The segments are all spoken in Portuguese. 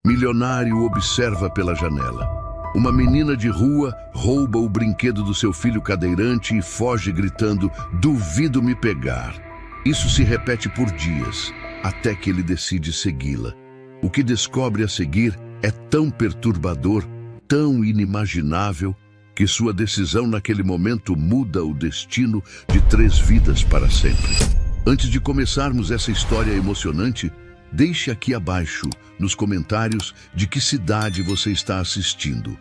Milionário observa pela janela. Uma menina de rua rouba o brinquedo do seu filho cadeirante e foge gritando: "Duvido me pegar." Isso se repete por dias, até que ele decide segui-la. O que descobre a seguir é tão perturbador, tão inimaginável, que sua decisão naquele momento muda o destino de 3 vidas para sempre. Antes de começarmos essa história emocionante, deixe aqui abaixo, nos comentários, de que cidade você está assistindo.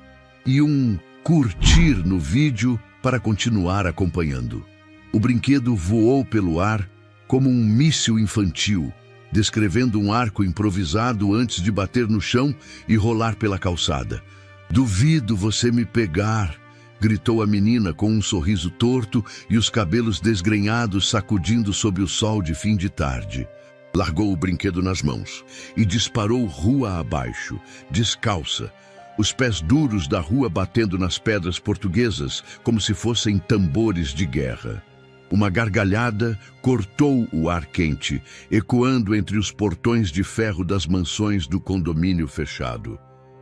E um curtir no vídeo para continuar acompanhando. O brinquedo voou pelo ar como um míssil infantil, descrevendo um arco improvisado antes de bater no chão e rolar pela calçada. "Duvido você me pegar", gritou a menina com um sorriso torto e os cabelos desgrenhados sacudindo sob o sol de fim de tarde. Largou o brinquedo nas mãos e disparou rua abaixo, descalça, os pés duros da rua batendo nas pedras portuguesas como se fossem tambores de guerra. Uma gargalhada cortou o ar quente, ecoando entre os portões de ferro das mansões do condomínio fechado.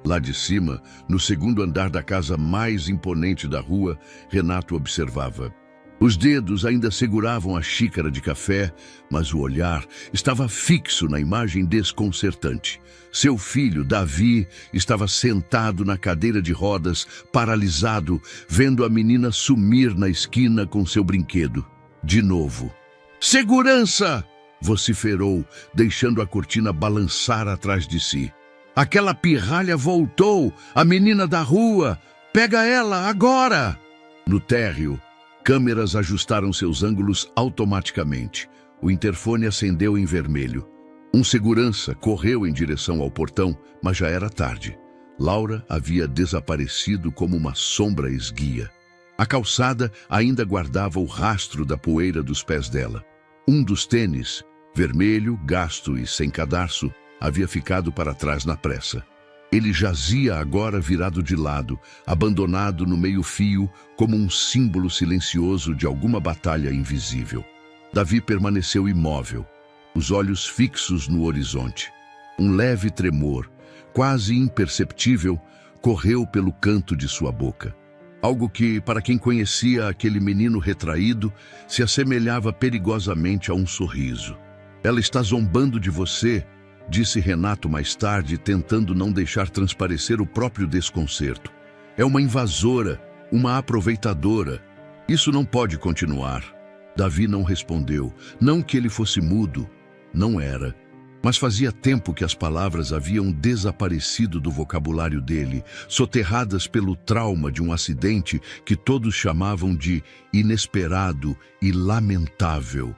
Lá de cima, no segundo andar da casa mais imponente da rua, Renato observava. Os dedos ainda seguravam a xícara de café, mas o olhar estava fixo na imagem desconcertante. Seu filho, Davi, estava sentado na cadeira de rodas, paralisado, vendo a menina sumir na esquina com seu brinquedo. De novo. "Segurança!" vociferou, deixando a cortina balançar atrás de si. "Aquela pirralha voltou! A menina da rua! Pega ela agora!" No térreo, câmeras ajustaram seus ângulos automaticamente. O interfone acendeu em vermelho. Um segurança correu em direção ao portão, mas já era tarde. Laura havia desaparecido como uma sombra esguia. A calçada ainda guardava o rastro da poeira dos pés dela. Um dos tênis, vermelho, gasto e sem cadarço, havia ficado para trás na pressa. Ele jazia agora virado de lado, abandonado no meio-fio, como um símbolo silencioso de alguma batalha invisível. Davi permaneceu imóvel, os olhos fixos no horizonte. Um leve tremor, quase imperceptível, correu pelo canto de sua boca. Algo que, para quem conhecia aquele menino retraído, se assemelhava perigosamente a um sorriso. "Ela está zombando de você", disse Renato mais tarde, tentando não deixar transparecer o próprio desconcerto. "É uma invasora, uma aproveitadora. Isso não pode continuar." Davi não respondeu. Não que ele fosse mudo. Não era. Mas fazia tempo que as palavras haviam desaparecido do vocabulário dele, soterradas pelo trauma de um acidente que todos chamavam de inesperado e lamentável.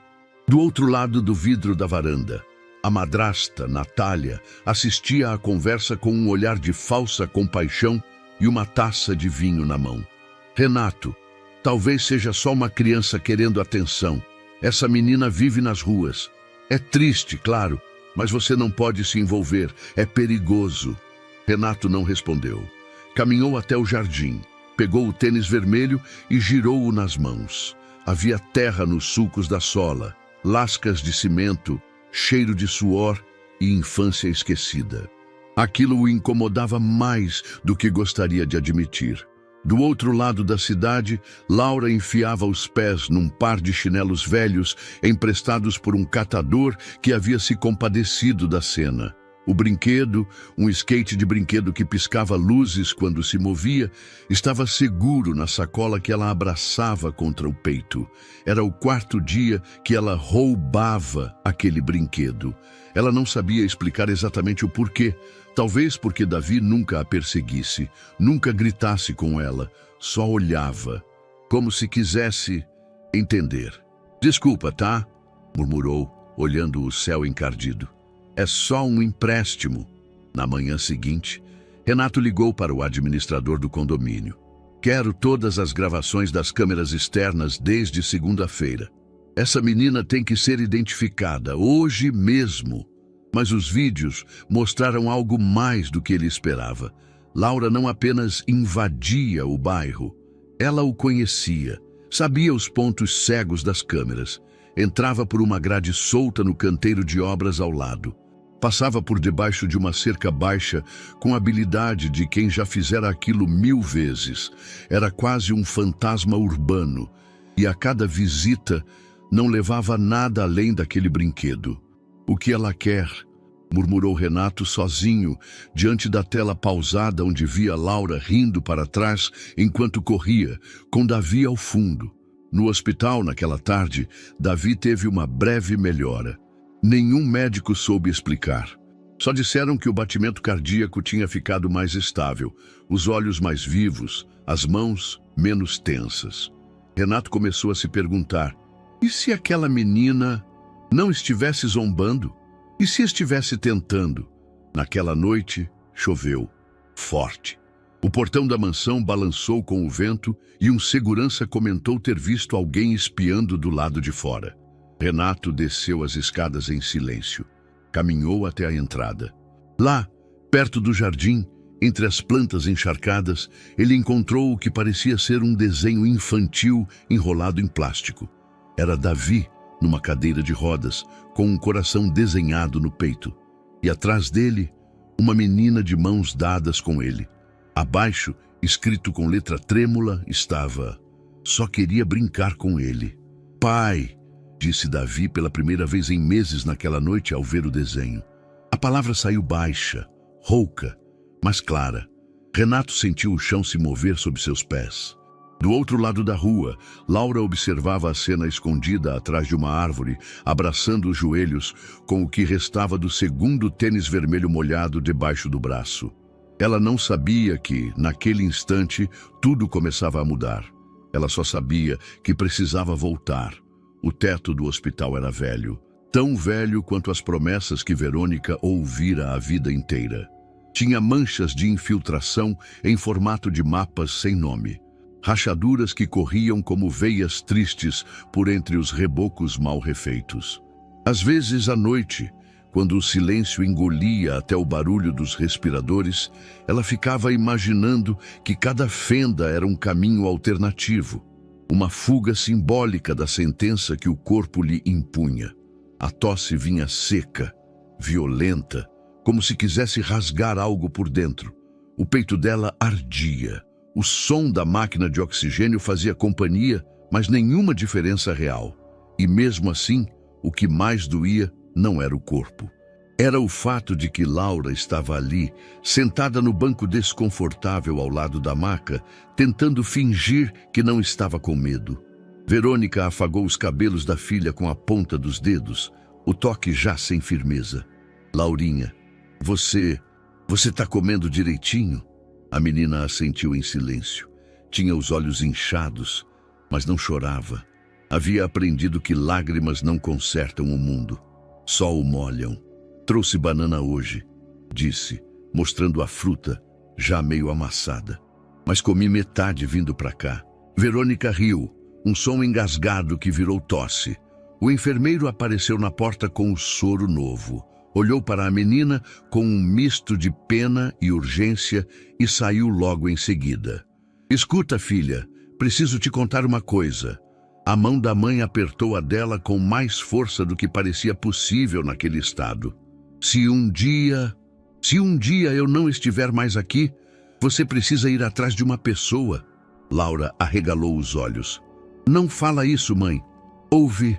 Do outro lado do vidro da varanda, a madrasta, Natália, assistia à conversa com um olhar de falsa compaixão e uma taça de vinho na mão. "Renato, talvez seja só uma criança querendo atenção. Essa menina vive nas ruas. É triste, claro, mas você não pode se envolver. É perigoso." Renato não respondeu. Caminhou até o jardim, pegou o tênis vermelho e girou-o nas mãos. Havia terra nos sulcos da sola, lascas de cimento, cheiro de suor e infância esquecida. Aquilo o incomodava mais do que gostaria de admitir. Do outro lado da cidade, Laura enfiava os pés num par de chinelos velhos emprestados por um catador que havia se compadecido da cena. O brinquedo, um skate de brinquedo que piscava luzes quando se movia, estava seguro na sacola que ela abraçava contra o peito. Era o 4º dia que ela roubava aquele brinquedo. Ela não sabia explicar exatamente o porquê. Talvez porque Davi nunca a perseguisse, nunca gritasse com ela, só olhava, como se quisesse entender. "Desculpa, tá?", murmurou, olhando o céu encardido. "É só um empréstimo." Na manhã seguinte, Renato ligou para o administrador do condomínio. "Quero todas as gravações das câmeras externas desde segunda-feira. Essa menina tem que ser identificada hoje mesmo." Mas os vídeos mostraram algo mais do que ele esperava. Laura não apenas invadia o bairro, ela o conhecia, sabia os pontos cegos das câmeras, entrava por uma grade solta no canteiro de obras ao lado. Passava por debaixo de uma cerca baixa com a habilidade de quem já fizera aquilo 1000 vezes. Era quase um fantasma urbano, e a cada visita não levava nada além daquele brinquedo. "O que ela quer?", murmurou Renato sozinho, diante da tela pausada onde via Laura rindo para trás enquanto corria, com Davi ao fundo. No hospital, naquela tarde, Davi teve uma breve melhora. Nenhum médico soube explicar. Só disseram que o batimento cardíaco tinha ficado mais estável, os olhos mais vivos, as mãos menos tensas. Renato começou a se perguntar: e se aquela menina não estivesse zombando? E se estivesse tentando? Naquela noite, choveu. Forte. O portão da mansão balançou com o vento e um segurança comentou ter visto alguém espiando do lado de fora. Renato desceu as escadas em silêncio. Caminhou até a entrada. Lá, perto do jardim, entre as plantas encharcadas, ele encontrou o que parecia ser um desenho infantil enrolado em plástico. Era Davi, numa cadeira de rodas, com um coração desenhado no peito. E atrás dele, uma menina de mãos dadas com ele. Abaixo, escrito com letra trêmula, estava: "Só queria brincar com ele." "Pai", disse Davi pela primeira vez em meses naquela noite ao ver o desenho. A palavra saiu baixa, rouca, mas clara. Renato sentiu o chão se mover sob seus pés. Do outro lado da rua, Laura observava a cena escondida atrás de uma árvore, abraçando os joelhos com o que restava do segundo tênis vermelho molhado debaixo do braço. Ela não sabia que, naquele instante, tudo começava a mudar. Ela só sabia que precisava voltar. O teto do hospital era velho, tão velho quanto as promessas que Verônica ouvira a vida inteira. Tinha manchas de infiltração em formato de mapas sem nome. Rachaduras que corriam como veias tristes por entre os rebocos mal refeitos. Às vezes, à noite, quando o silêncio engolia até o barulho dos respiradores, ela ficava imaginando que cada fenda era um caminho alternativo, uma fuga simbólica da sentença que o corpo lhe impunha. A tosse vinha seca, violenta, como se quisesse rasgar algo por dentro. O peito dela ardia. O som da máquina de oxigênio fazia companhia, mas nenhuma diferença real. E mesmo assim, o que mais doía não era o corpo. Era o fato de que Laura estava ali, sentada no banco desconfortável ao lado da maca, tentando fingir que não estava com medo. Verônica afagou os cabelos da filha com a ponta dos dedos, o toque já sem firmeza. "Laurinha, você tá comendo direitinho?" A menina assentiu em silêncio. Tinha os olhos inchados, mas não chorava. Havia aprendido que lágrimas não consertam o mundo, só o molham. "Trouxe banana hoje", disse, mostrando a fruta, já meio amassada. "Mas comi metade vindo para cá." Verônica riu, um som engasgado que virou tosse. O enfermeiro apareceu na porta com o soro novo. Olhou para a menina com um misto de pena e urgência e saiu logo em seguida. "Escuta, filha, preciso te contar uma coisa." A mão da mãe apertou a dela com mais força do que parecia possível naquele estado. Se um dia eu não estiver mais aqui, você precisa ir atrás de uma pessoa." Laura arregalou os olhos. "Não fala isso, mãe. Ouve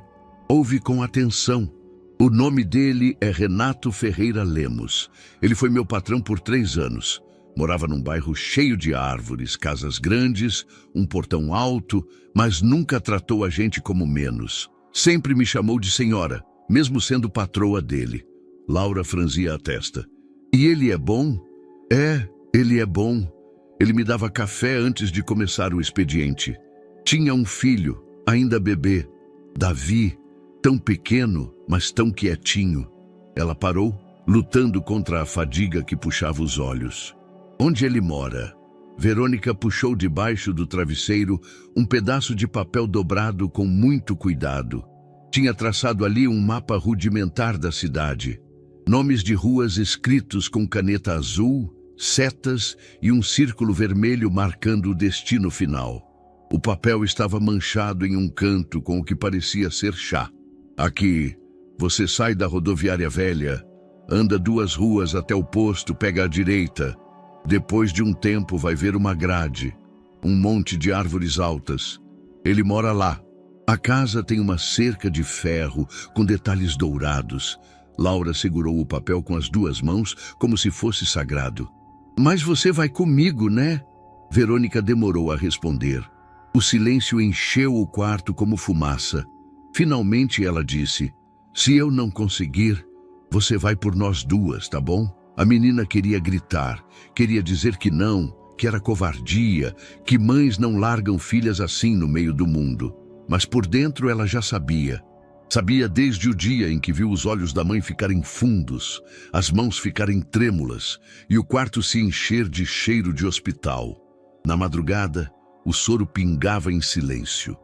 com atenção. O nome dele é Renato Ferreira Lemos. Ele foi meu patrão por 3 anos. Morava num bairro cheio de árvores, casas grandes, um portão alto, mas nunca tratou a gente como menos. Sempre me chamou de senhora, mesmo sendo patroa dele." Laura franzia a testa. "E ele é bom?" Ele é bom. Ele me dava café antes de começar o expediente. Tinha um filho, ainda bebê, Davi, tão pequeno, mas tão quietinho." Ela parou, lutando contra a fadiga que puxava os olhos. "Onde ele mora?" Verônica puxou debaixo do travesseiro um pedaço de papel dobrado com muito cuidado. Tinha traçado ali um mapa rudimentar da cidade. Nomes de ruas escritos com caneta azul, setas e um círculo vermelho marcando o destino final. O papel estava manchado em um canto com o que parecia ser chá. "Aqui, você sai da rodoviária velha, Anda 2 ruas até o posto, pega à direita. Depois de um tempo vai ver uma grade, um monte de árvores altas. Ele mora lá. A casa tem uma cerca de ferro com detalhes dourados. Laura segurou o papel com as 2 mãos como se fosse sagrado. Mas você vai comigo, né? Verônica demorou a responder. O silêncio encheu o quarto como fumaça. Finalmente ela disse: se eu não conseguir, você vai por nós 2, tá bom? A menina queria gritar, queria dizer que não, que era covardia, que mães não largam filhas assim no meio do mundo. Mas por dentro ela já sabia. Sabia desde o dia em que viu os olhos da mãe ficarem fundos, as mãos ficarem trêmulas e o quarto se encher de cheiro de hospital. Na madrugada, o soro pingava em silêncio.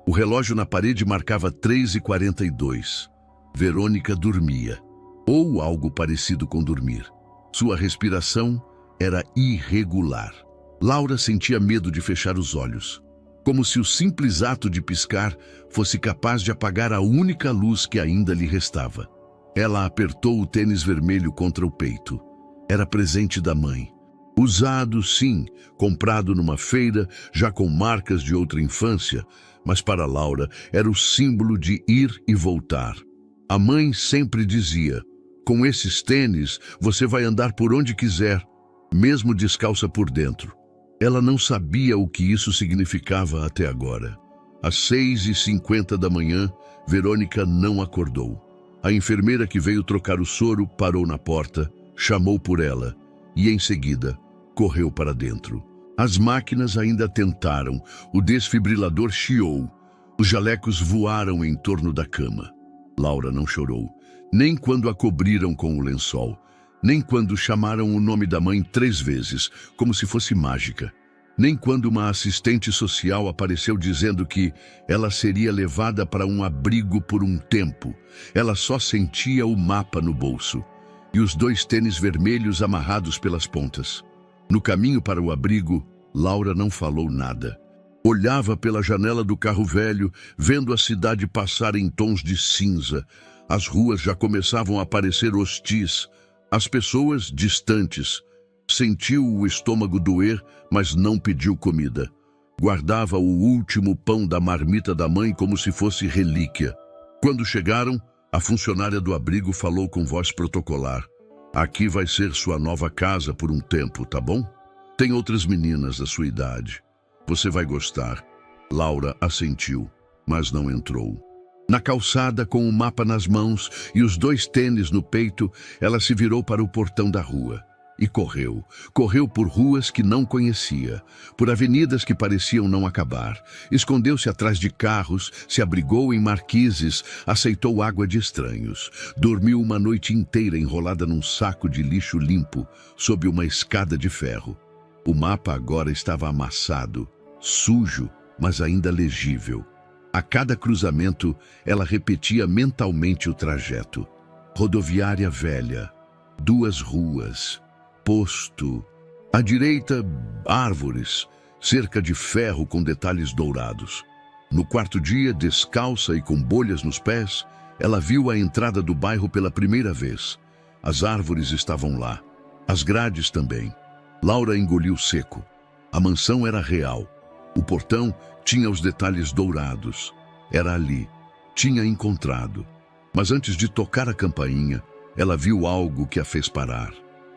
O relógio na parede marcava 3h42. Verônica dormia, ou algo parecido com dormir. Sua respiração era irregular. Laura sentia medo de fechar os olhos, como se o simples ato de piscar fosse capaz de apagar a única luz que ainda lhe restava. Ela apertou o tênis vermelho contra o peito. Era presente da mãe. Usado, sim, comprado numa feira, já com marcas de outra infância, mas para Laura era o símbolo de ir e voltar. A mãe sempre dizia: com esses tênis você vai andar por onde quiser, mesmo descalça por dentro. Ela não sabia o que isso significava até agora. Às 6h50 da manhã, Verônica não acordou. A enfermeira que veio trocar o soro parou na porta, chamou por ela e, em seguida, correu para dentro. As máquinas ainda tentaram, o desfibrilador chiou, os jalecos voaram em torno da cama. Laura não chorou, nem quando a cobriram com o lençol, nem quando chamaram o nome da mãe 3 vezes, como se fosse mágica, nem quando uma assistente social apareceu dizendo que ela seria levada para um abrigo por um tempo. Ela só sentia o mapa no bolso e os 2 tênis vermelhos amarrados pelas pontas. No caminho para o abrigo, Laura não falou nada. Olhava pela janela do carro velho, vendo a cidade passar em tons de cinza. As ruas já começavam a parecer hostis, as pessoas distantes. Sentiu o estômago doer, mas não pediu comida. Guardava o último pão da marmita da mãe como se fosse relíquia. Quando chegaram, a funcionária do abrigo falou com voz protocolar: aqui vai ser sua nova casa por um tempo, tá bom? Tem outras meninas da sua idade. Você vai gostar. Laura assentiu, mas não entrou. Na calçada, com o mapa nas mãos e os 2 tênis no peito, ela se virou para o portão da rua. E correu. Correu por ruas que não conhecia, por avenidas que pareciam não acabar. Escondeu-se atrás de carros, se abrigou em marquises, aceitou água de estranhos. Dormiu uma noite inteira enrolada num saco de lixo limpo, sob uma escada de ferro. O mapa agora estava amassado, sujo, mas ainda legível. A cada cruzamento, ela repetia mentalmente o trajeto. Rodoviária velha, 2 ruas, posto. À direita, árvores, cerca de ferro com detalhes dourados. No 4º dia, descalça e com bolhas nos pés, ela viu a entrada do bairro pela primeira vez. As árvores estavam lá, as grades também. Laura engoliu seco. A mansão era real. O portão tinha os detalhes dourados. Era ali. Tinha encontrado. Mas antes de tocar a campainha, ela viu algo que a fez parar.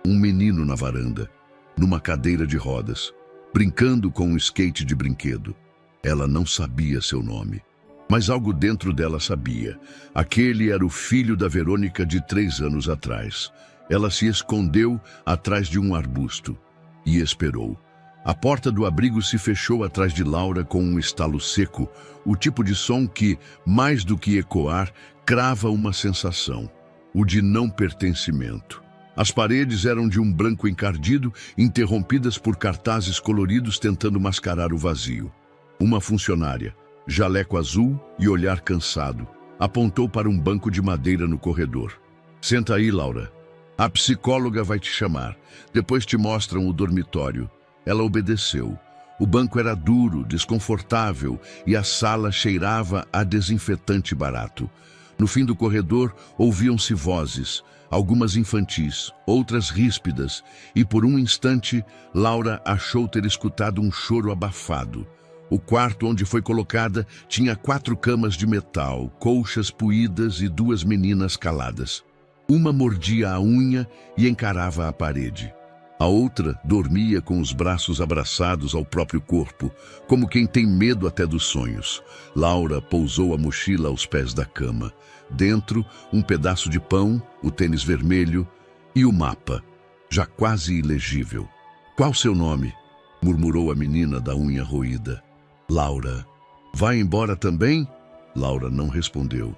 Um menino na varanda, numa cadeira de rodas, brincando com um skate de brinquedo. Ela não sabia seu nome, mas algo dentro dela sabia. Aquele era o filho da Verônica de 3 anos atrás. Ela se escondeu atrás de um arbusto e esperou. A porta do abrigo se fechou atrás de Laura com um estalo seco, o tipo de som que, mais do que ecoar, crava uma sensação, o de não pertencimento. As paredes eram de um branco encardido, interrompidas por cartazes coloridos tentando mascarar o vazio. Uma funcionária, jaleco azul e olhar cansado, apontou para um banco de madeira no corredor. Senta aí, Laura. A psicóloga vai te chamar. Depois te mostram o dormitório. Ela obedeceu. O banco era duro, desconfortável e a sala cheirava a desinfetante barato. No fim do corredor, ouviam-se vozes. algumas infantis, outras ríspidas, e por um instante Laura achou ter escutado um choro abafado. O quarto onde foi colocada tinha 4 camas de metal, colchas puídas e 2 meninas caladas. Uma mordia a unha e encarava a parede. A outra dormia com os braços abraçados ao próprio corpo, como quem tem medo até dos sonhos. Laura pousou a mochila aos pés da cama. Dentro, um pedaço de pão, o tênis vermelho e o mapa, já quase ilegível. "Qual seu nome?", murmurou a menina da unha roída. "Laura." "Vai embora também?" Laura não respondeu.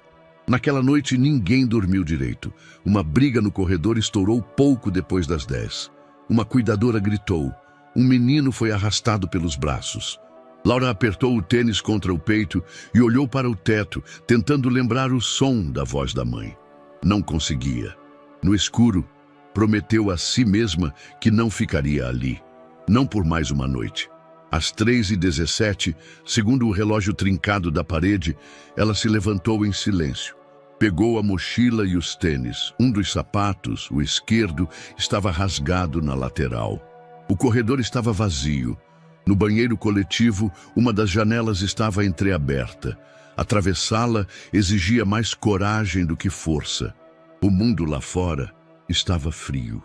Naquela noite ninguém dormiu direito. Uma briga no corredor estourou pouco depois das 10. Uma cuidadora gritou. Um menino foi arrastado pelos braços. Laura apertou o tênis contra o peito e olhou para o teto, tentando lembrar o som da voz da mãe. Não conseguia. No escuro, prometeu a si mesma que não ficaria ali. Não por mais uma noite. Às 3h17, segundo o relógio trincado da parede, ela se levantou em silêncio. Pegou a mochila e os tênis. Um dos sapatos, o esquerdo, estava rasgado na lateral. O corredor estava vazio. No banheiro coletivo, uma das janelas estava entreaberta. Atravessá-la exigia mais coragem do que força. O mundo lá fora estava frio.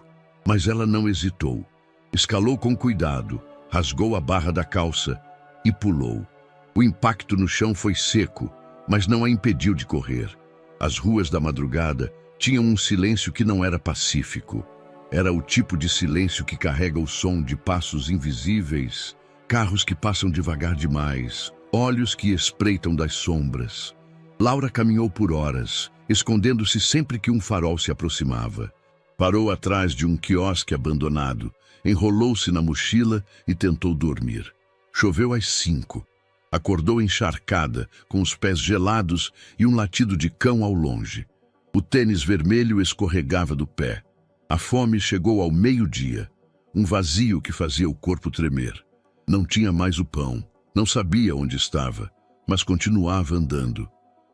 Mas ela não hesitou. Escalou com cuidado, rasgou a barra da calça e pulou. O impacto no chão foi seco, mas não a impediu de correr. As ruas da madrugada tinham um silêncio que não era pacífico. Era o tipo de silêncio que carrega o som de passos invisíveis, carros que passam devagar demais, olhos que espreitam das sombras. Laura caminhou por horas, escondendo-se sempre que um farol se aproximava. Parou atrás de um quiosque abandonado, enrolou-se na mochila e tentou dormir. Choveu às 5. Acordou encharcada, com os pés gelados e um latido de cão ao longe. O tênis vermelho escorregava do pé. A fome chegou ao meio-dia, um vazio que fazia o corpo tremer. Não tinha mais o pão, não sabia onde estava, mas continuava andando.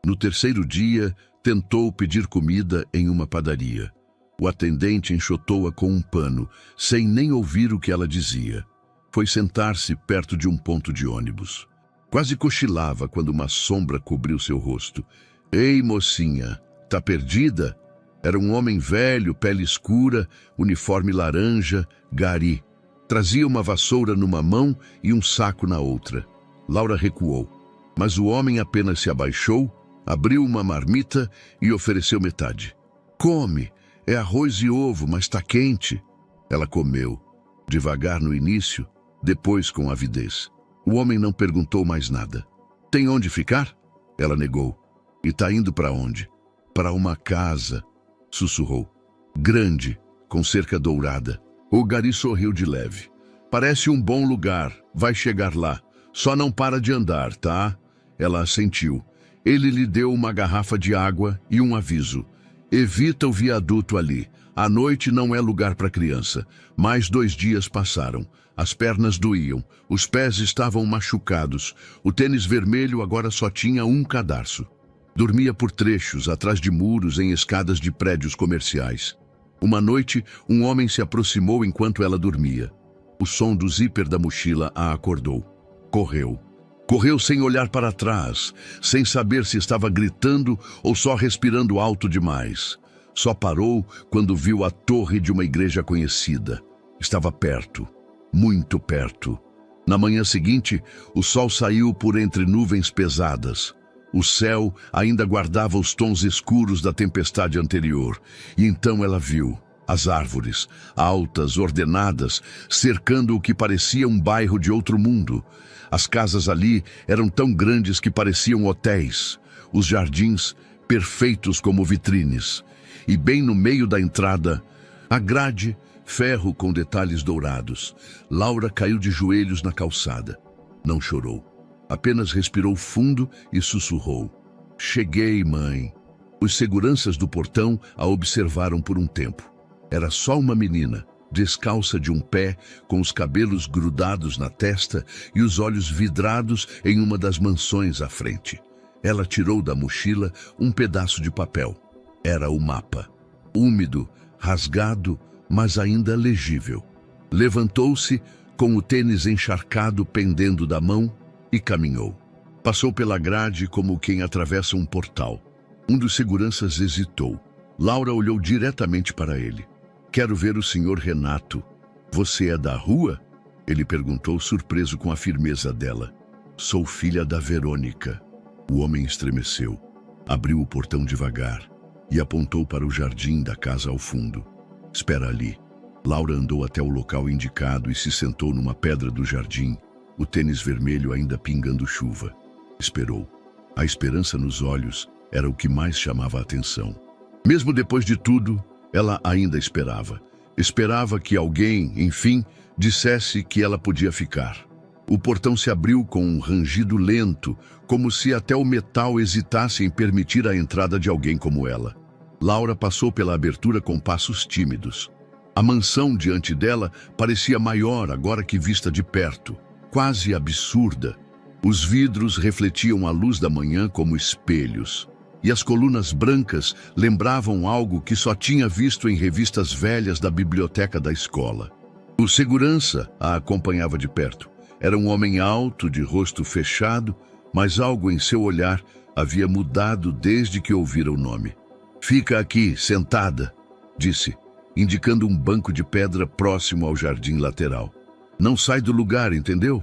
No terceiro dia, tentou pedir comida em uma padaria. O atendente enxotou-a com um pano, sem nem ouvir o que ela dizia. Foi sentar-se perto de um ponto de ônibus. Quase cochilava quando uma sombra cobriu seu rosto. "Ei, mocinha, tá perdida?" Era um homem velho, pele escura, uniforme laranja, gari. Trazia uma vassoura numa mão e um saco na outra. Laura recuou, mas o homem apenas se abaixou, abriu uma marmita e ofereceu metade. "Come, é arroz e ovo, mas tá quente." Ela comeu, devagar no início, depois com avidez. O homem não perguntou mais nada. "Tem onde ficar?" Ela negou. "E tá indo para onde?" "Para uma casa", sussurrou. "Grande, com cerca dourada." O gari sorriu de leve. "Parece um bom lugar, vai chegar lá. Só não para de andar, tá?" Ela assentiu. Ele lhe deu uma garrafa de água e um aviso. "Evita o viaduto ali. À noite não é lugar para criança." Mais 2 dias passaram. As pernas doíam, os pés estavam machucados. O tênis vermelho agora só tinha um cadarço. Dormia por trechos, atrás de muros, em escadas de prédios comerciais. Uma noite, um homem se aproximou enquanto ela dormia. O som do zíper da mochila a acordou. Correu. Correu sem olhar para trás, sem saber se estava gritando ou só respirando alto demais. Só parou quando viu a torre de uma igreja conhecida. Estava perto, muito perto. Na manhã seguinte, o sol saiu por entre nuvens pesadas. O céu ainda guardava os tons escuros da tempestade anterior. E então ela viu as árvores, altas, ordenadas, cercando o que parecia um bairro de outro mundo. As casas ali eram tão grandes que pareciam hotéis. Os jardins, perfeitos como vitrines. E bem no meio da entrada, a grade, ferro com detalhes dourados. Laura caiu de joelhos na calçada. Não chorou. Apenas respirou fundo e sussurrou. "Cheguei, mãe." Os seguranças do portão a observaram por um tempo. Era só uma menina, descalça de um pé, com os cabelos grudados na testa e os olhos vidrados em uma das mansões à frente. Ela tirou da mochila um pedaço de papel. Era o mapa. úmido, rasgado, mas ainda legível. Levantou-se, com o tênis encharcado pendendo da mão, e caminhou. Passou pela grade como quem atravessa um portal. Um dos seguranças hesitou. Laura olhou diretamente para ele. "Quero ver o senhor Renato. Você é da rua?" Ele perguntou, surpreso com a firmeza dela. "Sou filha da Verônica." O homem estremeceu. Abriu o portão devagar e apontou para o jardim da casa ao fundo. "Espera ali." Laura andou até o local indicado e se sentou numa pedra do jardim, o tênis vermelho ainda pingando chuva. Esperou. A esperança nos olhos era o que mais chamava a atenção. Mesmo depois de tudo, ela ainda esperava. Esperava que alguém, enfim, dissesse que ela podia ficar. O portão se abriu com um rangido lento, como se até o metal hesitasse em permitir a entrada de alguém como ela. Laura passou pela abertura com passos tímidos. A mansão diante dela parecia maior agora que vista de perto, quase absurda. Os vidros refletiam a luz da manhã como espelhos, e as colunas brancas lembravam algo que só tinha visto em revistas velhas da biblioteca da escola. O segurança a acompanhava de perto. Era um homem alto, de rosto fechado, mas algo em seu olhar havia mudado desde que ouvira o nome. "Fica aqui, sentada", disse, indicando um banco de pedra próximo ao jardim lateral. "Não sai do lugar, entendeu?"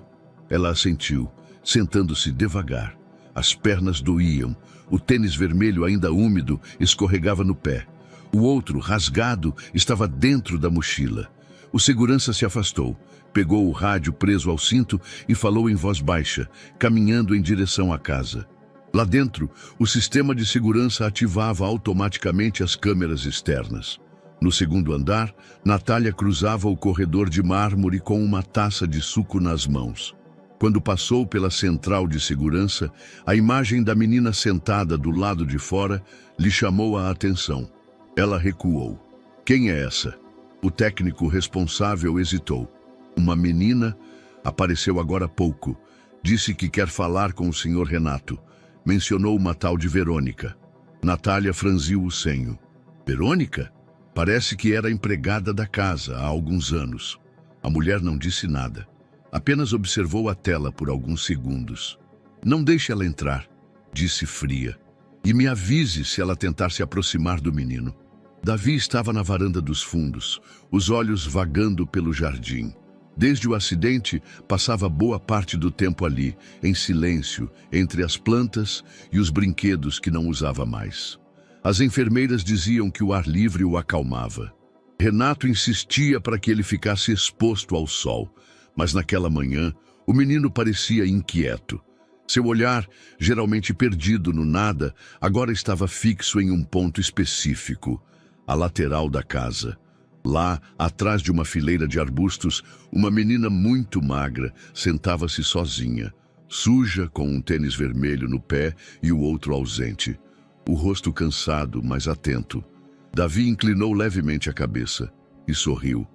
Ela assentiu, sentando-se devagar. As pernas doíam, o tênis vermelho ainda úmido escorregava no pé. O outro, rasgado, estava dentro da mochila. O segurança se afastou, pegou o rádio preso ao cinto e falou em voz baixa, caminhando em direção à casa. Lá dentro, o sistema de segurança ativava automaticamente as câmeras externas. No segundo andar, Natália cruzava o corredor de mármore com uma taça de suco nas mãos. Quando passou pela central de segurança, a imagem da menina sentada do lado de fora lhe chamou a atenção. Ela recuou. "Quem é essa?" O técnico responsável hesitou. "Uma menina apareceu agora há pouco. Disse que quer falar com o senhor Renato. Mencionou uma tal de Verônica." Natália franziu o senho. "Verônica? Parece que era empregada da casa há alguns anos." A mulher não disse nada. Apenas observou a tela por alguns segundos. "Não deixe ela entrar", disse fria. "E me avise se ela tentar se aproximar do menino." Davi estava na varanda dos fundos, os olhos vagando pelo jardim. Desde o acidente, passava boa parte do tempo ali, em silêncio, entre as plantas e os brinquedos que não usava mais. As enfermeiras diziam que o ar livre o acalmava. Renato insistia para que ele ficasse exposto ao sol, mas naquela manhã o menino parecia inquieto. Seu olhar, geralmente perdido no nada, agora estava fixo em um ponto específico, a lateral da casa. Lá, atrás de uma fileira de arbustos, uma menina muito magra sentava-se sozinha, suja, com um tênis vermelho no pé e o outro ausente. O rosto cansado, mas atento. Davi inclinou levemente a cabeça e sorriu.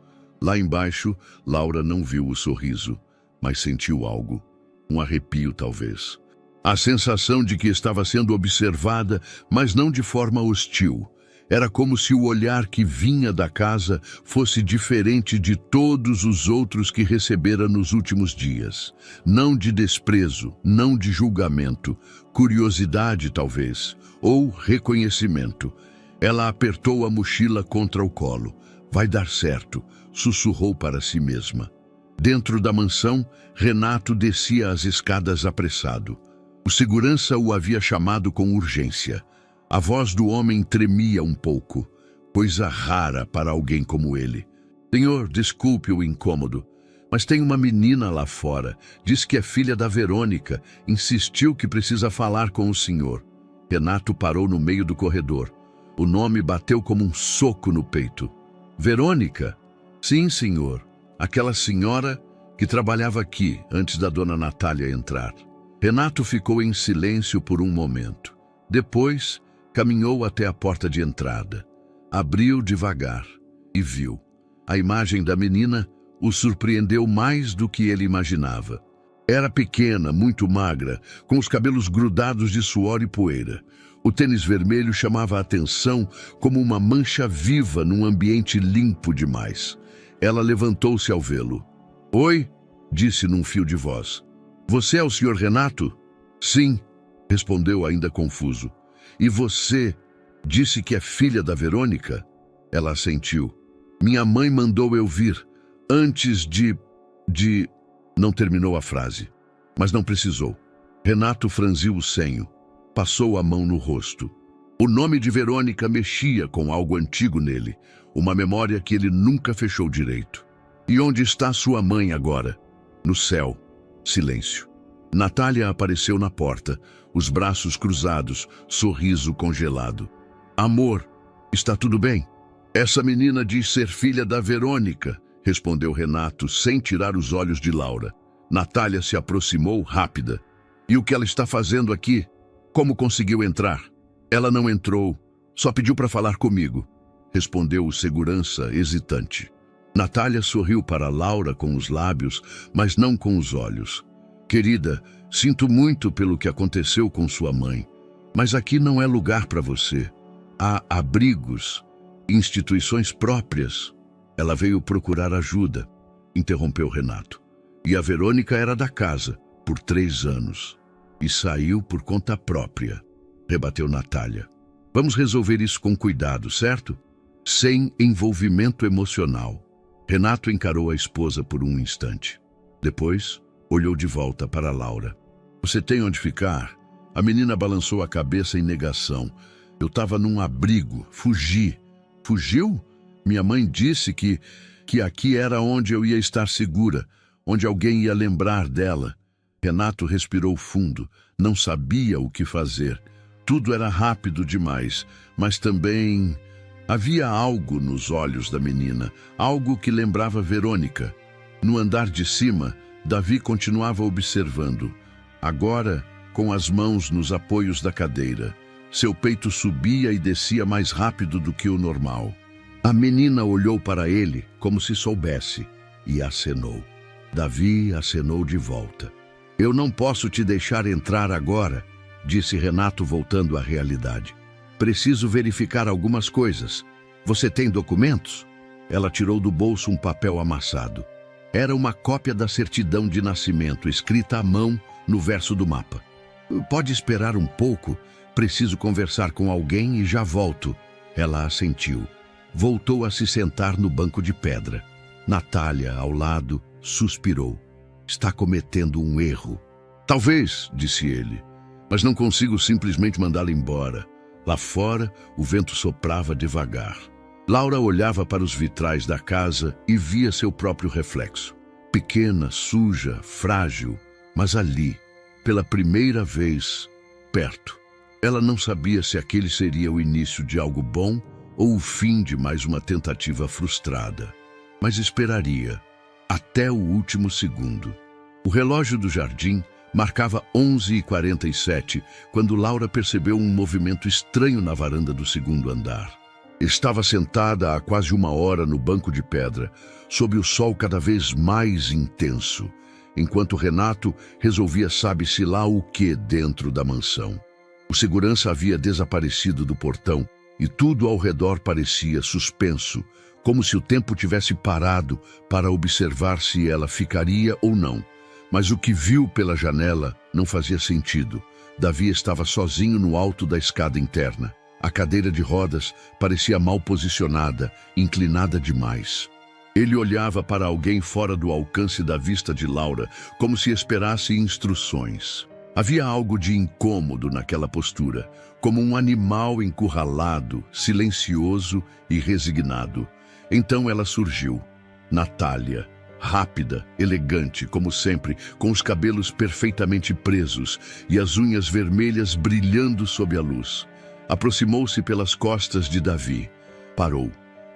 Lá embaixo, Laura não viu o sorriso, mas sentiu algo. Um arrepio, talvez. A sensação de que estava sendo observada, mas não de forma hostil. Era como se o olhar que vinha da casa fosse diferente de todos os outros que recebera nos últimos dias. Não de desprezo, não de julgamento, curiosidade talvez, ou reconhecimento. Ela apertou a mochila contra o colo. "Vai dar certo", sussurrou para si mesma. Dentro da mansão, Renato descia as escadas apressado. O segurança o havia chamado com urgência. A voz do homem tremia um pouco, coisa rara para alguém como ele. "Senhor, desculpe o incômodo, mas tem uma menina lá fora. Diz que é filha da Verônica. Insistiu que precisa falar com o senhor." Renato parou no meio do corredor. O nome bateu como um soco no peito. "Verônica?" "Sim, senhor. Aquela senhora que trabalhava aqui antes da dona Natália entrar." Renato ficou em silêncio por um momento. Depois, caminhou até a porta de entrada. Abriu devagar e viu. A imagem da menina o surpreendeu mais do que ele imaginava. Era pequena, muito magra, com os cabelos grudados de suor e poeira. O tênis vermelho chamava a atenção como uma mancha viva num ambiente limpo demais. Ela levantou-se ao vê-lo. "Oi?", disse num fio de voz. "Você é o Sr. Renato?" "Sim", respondeu ainda confuso. "E você disse que é filha da Verônica?" Ela assentiu. "Minha mãe mandou eu vir antes de... Não terminou a frase, mas não precisou. Renato franziu o senho. Passou a mão no rosto. O nome de Verônica mexia com algo antigo nele, uma memória que ele nunca fechou direito. "E onde está sua mãe agora?" "No céu." Silêncio. Natália apareceu na porta, os braços cruzados, sorriso congelado. "Amor, está tudo bem?" "Essa menina diz ser filha da Verônica", respondeu Renato, sem tirar os olhos de Laura. Natália se aproximou, rápida. "E o que ela está fazendo aqui? Como conseguiu entrar?" "Ela não entrou, só pediu para falar comigo", respondeu o segurança, hesitante. Natália sorriu para Laura com os lábios, mas não com os olhos. "Querida, sinto muito pelo que aconteceu com sua mãe, mas aqui não é lugar para você. Há abrigos, instituições próprias." "Ela veio procurar ajuda", interrompeu Renato. "E a Verônica era da casa, por 3 anos. E saiu por conta própria", rebateu Natália. "Vamos resolver isso com cuidado, certo? Sem envolvimento emocional." Renato encarou a esposa por um instante. Depois, olhou de volta para Laura. "Você tem onde ficar?" A menina balançou a cabeça em negação. "Eu estava num abrigo, fugi." "Fugiu? Minha mãe disse que aqui era onde eu ia estar segura, onde alguém ia lembrar dela." Renato respirou fundo, não sabia o que fazer. Tudo era rápido demais, mas também havia algo nos olhos da menina, algo que lembrava Verônica. No andar de cima, Davi continuava observando, agora com as mãos nos apoios da cadeira. Seu peito subia e descia mais rápido do que o normal. A menina olhou para ele como se soubesse e acenou. Davi acenou de volta. "Eu não posso te deixar entrar agora", disse Renato, voltando à realidade. "Preciso verificar algumas coisas. Você tem documentos?" Ela tirou do bolso um papel amassado. Era uma cópia da certidão de nascimento, escrita à mão no verso do mapa. "Pode esperar um pouco? Preciso conversar com alguém e já volto." Ela assentiu. Voltou a se sentar no banco de pedra. Natália, ao lado, suspirou. "Está cometendo um erro." "Talvez", disse ele, "mas não consigo simplesmente mandá-la embora." Lá fora, o vento soprava devagar. Laura olhava para os vitrais da casa e via seu próprio reflexo. Pequena, suja, frágil, mas ali, pela primeira vez, perto. Ela não sabia se aquele seria o início de algo bom ou o fim de mais uma tentativa frustrada. Mas esperaria, até o último segundo. O relógio do jardim marcava 11h47, quando Laura percebeu um movimento estranho na varanda do segundo andar. Estava sentada há quase 1 hora no banco de pedra, sob o sol cada vez mais intenso, enquanto Renato resolvia sabe-se lá o que dentro da mansão. O segurança havia desaparecido do portão e tudo ao redor parecia suspenso, como se o tempo tivesse parado para observar se ela ficaria ou não. Mas o que viu pela janela não fazia sentido. Davi estava sozinho no alto da escada interna. A cadeira de rodas parecia mal posicionada, inclinada demais. Ele olhava para alguém fora do alcance da vista de Laura, como se esperasse instruções. Havia algo de incômodo naquela postura, como um animal encurralado, silencioso e resignado. Então ela surgiu. Natália, rápida, elegante, como sempre, com os cabelos perfeitamente presos e as unhas vermelhas brilhando sob a luz. Aproximou-se pelas costas de Davi. Parou.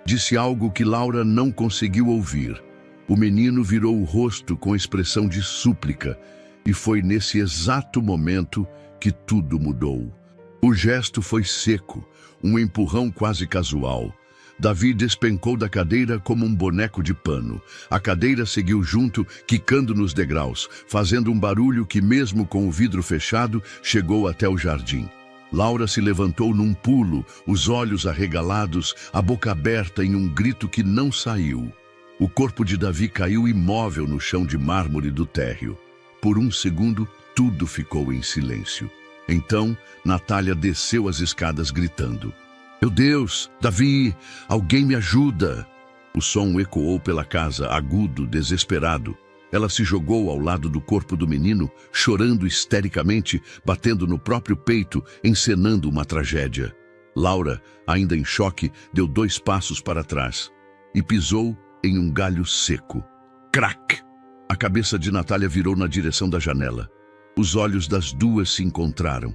Disse algo que Laura não conseguiu ouvir. O menino virou o rosto com expressão de súplica, e foi nesse exato momento que tudo mudou. O gesto foi seco, um empurrão quase casual. Davi despencou da cadeira como um boneco de pano. A cadeira seguiu junto, quicando nos degraus, fazendo um barulho que, mesmo com o vidro fechado, chegou até o jardim. Laura se levantou num pulo, os olhos arregalados, a boca aberta em um grito que não saiu. O corpo de Davi caiu imóvel no chão de mármore do térreo. Por um segundo, tudo ficou em silêncio. Então, Natália desceu as escadas gritando: "Meu Deus, Davi, alguém me ajuda!" O som ecoou pela casa, agudo, desesperado. Ela se jogou ao lado do corpo do menino, chorando histericamente, batendo no próprio peito, encenando uma tragédia. Laura, ainda em choque, deu 2 passos para trás e pisou em um galho seco. Crac! A cabeça de Natália virou na direção da janela. Os olhos das duas se encontraram.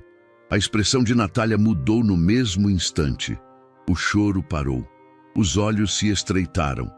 A expressão de Natália mudou no mesmo instante. O choro parou. Os olhos se estreitaram.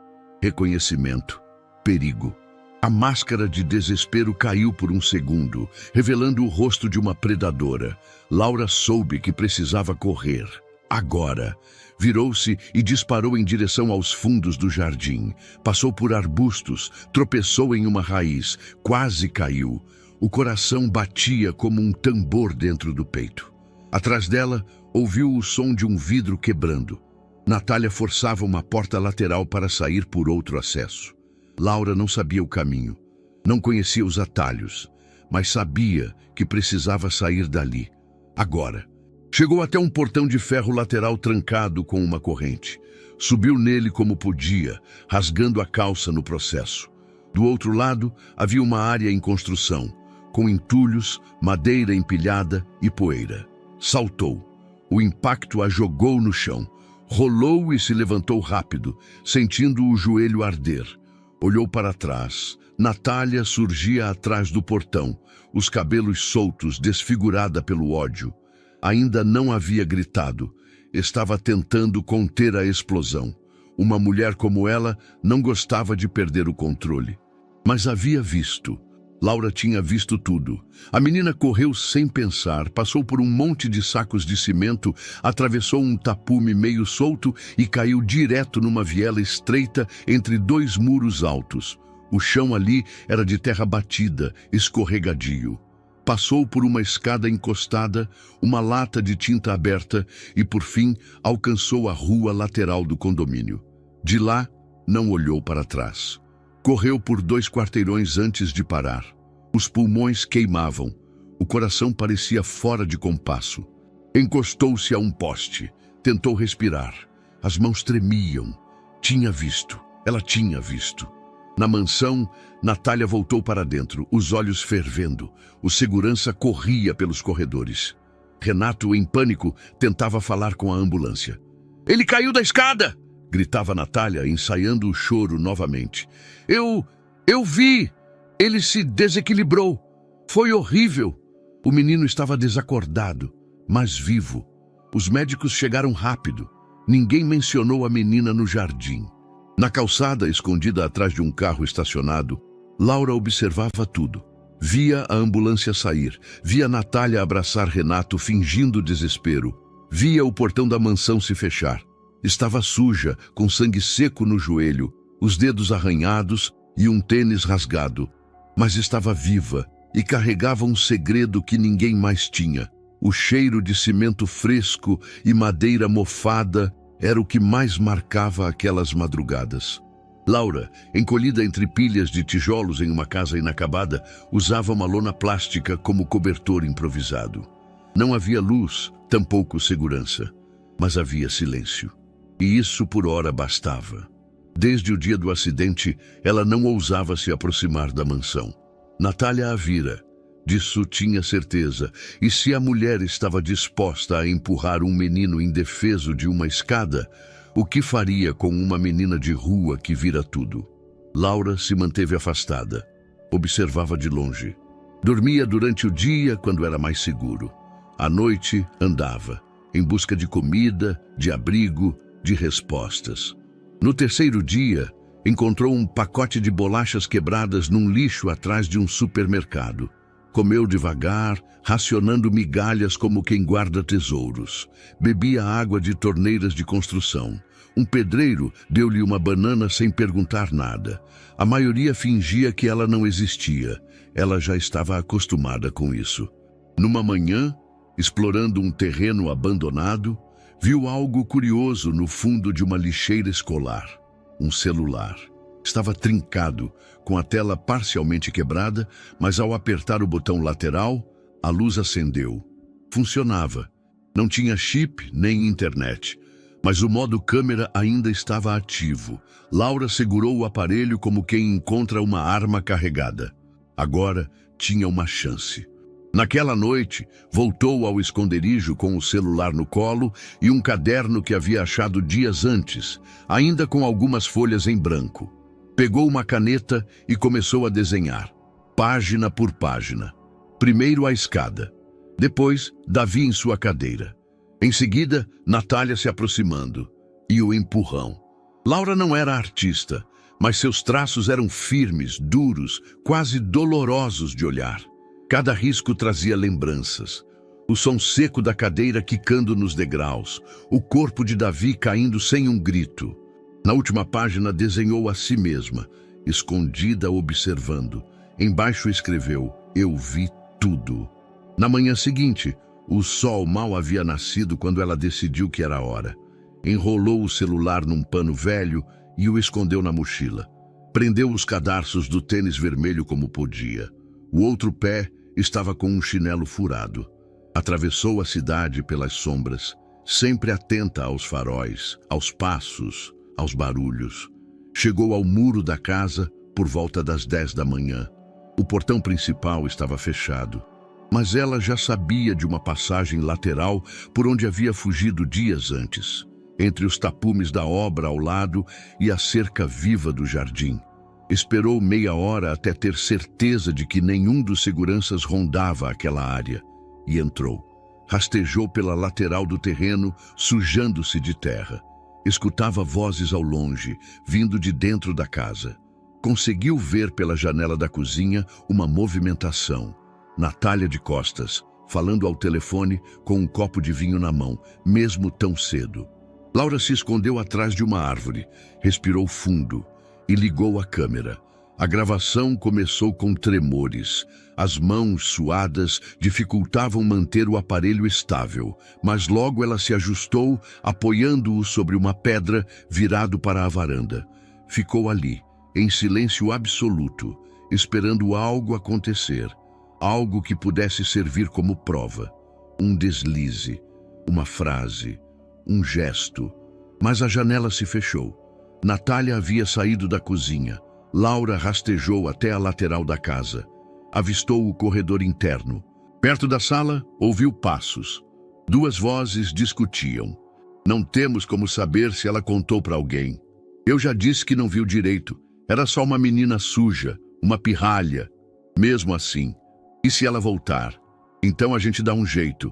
Reconhecimento. Perigo. A máscara de desespero caiu por um segundo, revelando o rosto de uma predadora. Laura soube que precisava correr. Agora. Virou-se e disparou em direção aos fundos do jardim. Passou por arbustos, tropeçou em uma raiz, quase caiu. O coração batia como um tambor dentro do peito. Atrás dela, ouviu o som de um vidro quebrando. Natália forçava uma porta lateral para sair por outro acesso. Laura não sabia o caminho, não conhecia os atalhos, mas sabia que precisava sair dali, agora. Chegou até um portão de ferro lateral trancado com uma corrente. Subiu nele como podia, rasgando a calça no processo. Do outro lado, havia uma área em construção, com entulhos, madeira empilhada e poeira. Saltou. O impacto a jogou no chão. Rolou e se levantou rápido, sentindo o joelho arder. Olhou para trás. Natália surgia atrás do portão, os cabelos soltos, desfigurada pelo ódio. Ainda não havia gritado. Estava tentando conter a explosão. Uma mulher como ela não gostava de perder o controle. Mas havia visto. Laura tinha visto tudo. A menina correu sem pensar, passou por um monte de sacos de cimento, atravessou um tapume meio solto e caiu direto numa viela estreita entre 2 muros altos. O chão ali era de terra batida, escorregadio. Passou por uma escada encostada, uma lata de tinta aberta e, por fim, alcançou a rua lateral do condomínio. De lá, não olhou para trás. Correu por 2 quarteirões antes de parar. Os pulmões queimavam. O coração parecia fora de compasso. Encostou-se a um poste. Tentou respirar. As mãos tremiam. Tinha visto. Ela tinha visto. Na mansão, Natália voltou para dentro, os olhos fervendo. O segurança corria pelos corredores. Renato, em pânico, tentava falar com a ambulância. "Ele caiu da escada!" gritava Natália, ensaiando o choro novamente. Eu vi! Ele se desequilibrou. Foi horrível. O menino estava desacordado, mas vivo. Os médicos chegaram rápido. Ninguém mencionou a menina no jardim. Na calçada, escondida atrás de um carro estacionado, Laura observava tudo. Via a ambulância sair, via Natália abraçar Renato fingindo desespero, via o portão da mansão se fechar. Estava suja, com sangue seco no joelho, os dedos arranhados e um tênis rasgado. Mas estava viva e carregava um segredo que ninguém mais tinha. O cheiro de cimento fresco e madeira mofada era o que mais marcava aquelas madrugadas. Laura, encolhida entre pilhas de tijolos em uma casa inacabada, usava uma lona plástica como cobertor improvisado. Não havia luz, tampouco segurança, mas havia silêncio. E isso por hora bastava. Desde o dia do acidente, ela não ousava se aproximar da mansão. Natália a vira. Disso tinha certeza, e se a mulher estava disposta a empurrar um menino indefeso de uma escada, o que faria com uma menina de rua que vira tudo? Laura se manteve afastada. Observava de longe. Dormia durante o dia quando era mais seguro. À noite, andava, em busca de comida, de abrigo, de respostas. No terceiro dia, encontrou um pacote de bolachas quebradas num lixo atrás de um supermercado. Comeu devagar, racionando migalhas como quem guarda tesouros. Bebia água de torneiras de construção. Um pedreiro deu-lhe uma banana sem perguntar nada. A maioria fingia que ela não existia. Ela já estava acostumada com isso. Numa manhã, Explorando um terreno abandonado, viu algo curioso no fundo de uma lixeira escolar. Um celular. Estava trincado, com a tela parcialmente quebrada, mas ao apertar o botão lateral, a luz acendeu. Funcionava. Não tinha chip nem internet, mas o modo câmera ainda estava ativo. Laura segurou o aparelho como quem encontra uma arma carregada. Agora tinha uma chance. Naquela noite, voltou ao esconderijo com o celular no colo e um caderno que havia achado dias antes, ainda com algumas folhas em branco. Pegou uma caneta e começou a desenhar, página por página. Primeiro a escada, depois Davi em sua cadeira. Em seguida, Natália se aproximando e o empurrão. Laura não era artista, mas seus traços eram firmes, duros, quase dolorosos de olhar. Cada risco trazia lembranças. O som seco da cadeira quicando nos degraus, o corpo de Davi caindo sem um grito. Na última página desenhou a si mesma, escondida observando. Embaixo escreveu: "Eu vi tudo". Na manhã seguinte, o sol mal havia nascido quando ela decidiu que era hora. Enrolou o celular num pano velho e o escondeu na mochila. Prendeu os cadarços do tênis vermelho como podia. O outro pé estava com um chinelo furado. Atravessou a cidade pelas sombras, sempre atenta aos faróis, aos passos, aos barulhos. Chegou ao muro da casa por volta das 10 da manhã. O portão principal estava fechado, mas ela já sabia de uma passagem lateral por onde havia fugido dias antes, entre os tapumes da obra ao lado e a cerca viva do jardim. Esperou meia hora até ter certeza de que nenhum dos seguranças rondava aquela área e entrou. Rastejou pela lateral do terreno, sujando-se de terra. Escutava vozes ao longe, vindo de dentro da casa. Conseguiu ver pela janela da cozinha uma movimentação. Natália de costas, falando ao telefone com um copo de vinho na mão, mesmo tão cedo. Laura se escondeu atrás de uma árvore, respirou fundo e ligou a câmera. A gravação começou com tremores. As mãos suadas dificultavam manter o aparelho estável, mas logo ela se ajustou, apoiando-o sobre uma pedra virado para a varanda. Ficou ali, em silêncio absoluto, esperando algo acontecer, algo que pudesse servir como prova. Um deslize, uma frase, um gesto. Mas a janela se fechou. Natália havia saído da cozinha. Laura rastejou até a lateral da casa. Avistou o corredor interno. Perto da sala, ouviu passos. Duas vozes discutiam. Não temos como saber se ela contou para alguém. Eu já disse que não viu direito. Era só uma menina suja, uma pirralha. Mesmo assim. E se ela voltar? Então a gente dá um jeito.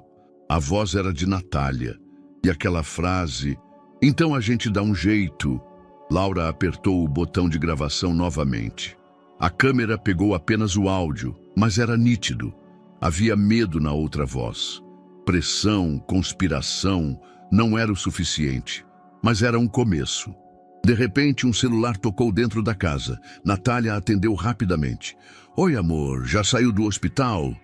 A voz era de Natália. E aquela frase, então a gente dá um jeito. Laura apertou o botão de gravação novamente. A câmera pegou apenas o áudio, mas era nítido. Havia medo na outra voz. Pressão, conspiração, não era o suficiente, mas era um começo. De repente, um celular tocou dentro da casa. Natália atendeu rapidamente. Oi, amor, já saiu do hospital?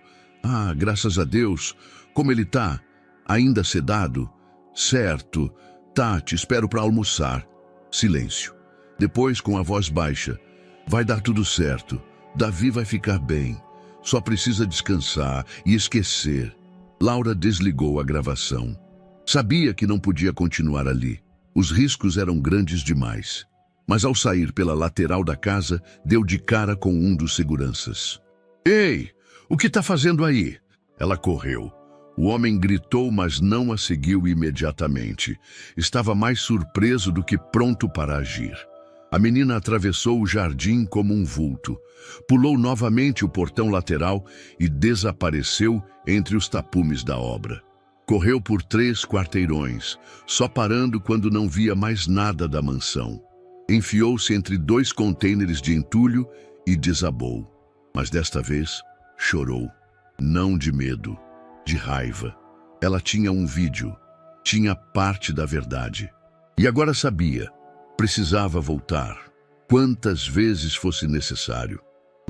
Ah, graças a Deus. Como ele tá? Ainda sedado? Certo. Tá, te espero para almoçar. Silêncio. Depois, com a voz baixa. Vai dar tudo certo. Davi vai ficar bem. Só precisa descansar e esquecer. Laura desligou a gravação. Sabia que não podia continuar ali. Os riscos eram grandes demais. Mas ao sair pela lateral da casa, deu de cara com um dos seguranças. Ei, o que está fazendo aí? Ela correu. O homem gritou, mas não a seguiu imediatamente. Estava mais surpreso do que pronto para agir. A menina atravessou o jardim como um vulto. Pulou novamente o portão lateral e desapareceu entre os tapumes da obra. Correu por 3 quarteirões, só parando quando não via mais nada da mansão. Enfiou-se entre 2 contêineres de entulho e desabou. Mas desta vez, chorou. Não de medo, de raiva. Ela tinha um vídeo, tinha parte da verdade. E agora sabia, precisava voltar, quantas vezes fosse necessário.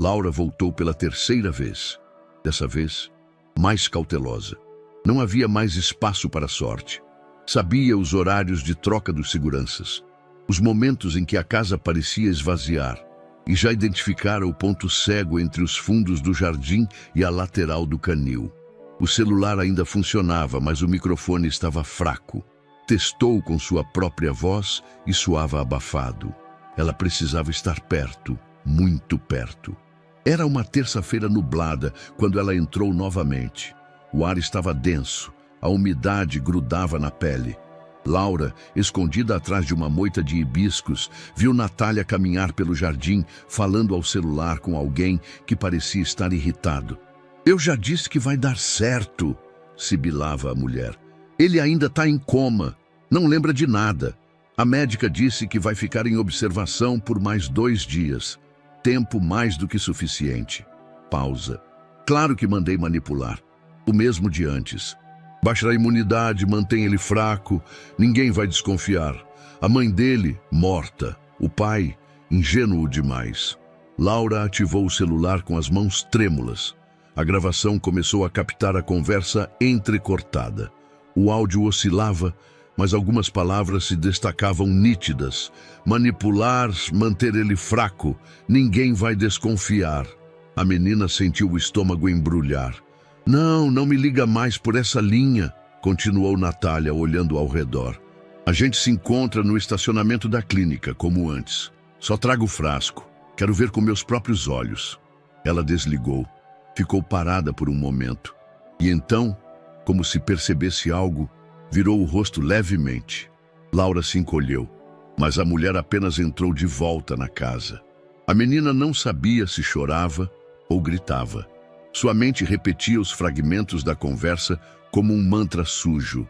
Laura voltou pela 3ª vez, dessa vez mais cautelosa. Não havia mais espaço para sorte. Sabia os horários de troca dos seguranças, os momentos em que a casa parecia esvaziar, e já identificara o ponto cego entre os fundos do jardim e a lateral do canil. O celular ainda funcionava, mas o microfone estava fraco. Testou com sua própria voz e soava abafado. Ela precisava estar perto, muito perto. Era uma terça-feira nublada quando ela entrou novamente. O ar estava denso, a umidade grudava na pele. Laura, escondida atrás de uma moita de hibiscos, viu Natália caminhar pelo jardim, falando ao celular com alguém que parecia estar irritado. "Eu já disse que vai dar certo", sibilava a mulher. "Ele ainda está em coma, não lembra de nada. A médica disse que vai ficar em observação por mais 2 dias. Tempo mais do que suficiente." Pausa. "Claro que mandei manipular. O mesmo de antes. Baixa a imunidade, mantém ele fraco, ninguém vai desconfiar. A mãe dele, morta. O pai, ingênuo demais." Laura ativou o celular com as mãos trêmulas. A gravação começou a captar a conversa entrecortada. O áudio oscilava, mas algumas palavras se destacavam nítidas. "Manipular, manter ele fraco, ninguém vai desconfiar." A menina sentiu o estômago embrulhar. Não me liga mais por essa linha", continuou Natália, olhando ao redor. "A gente se encontra no estacionamento da clínica, como antes. Só traga o frasco. Quero ver com meus próprios olhos." Ela desligou. Ficou parada por um momento. E então, como se percebesse algo, virou o rosto levemente. Laura se encolheu, mas a mulher apenas entrou de volta na casa. A menina não sabia se chorava ou gritava. Sua mente repetia os fragmentos da conversa como um mantra sujo.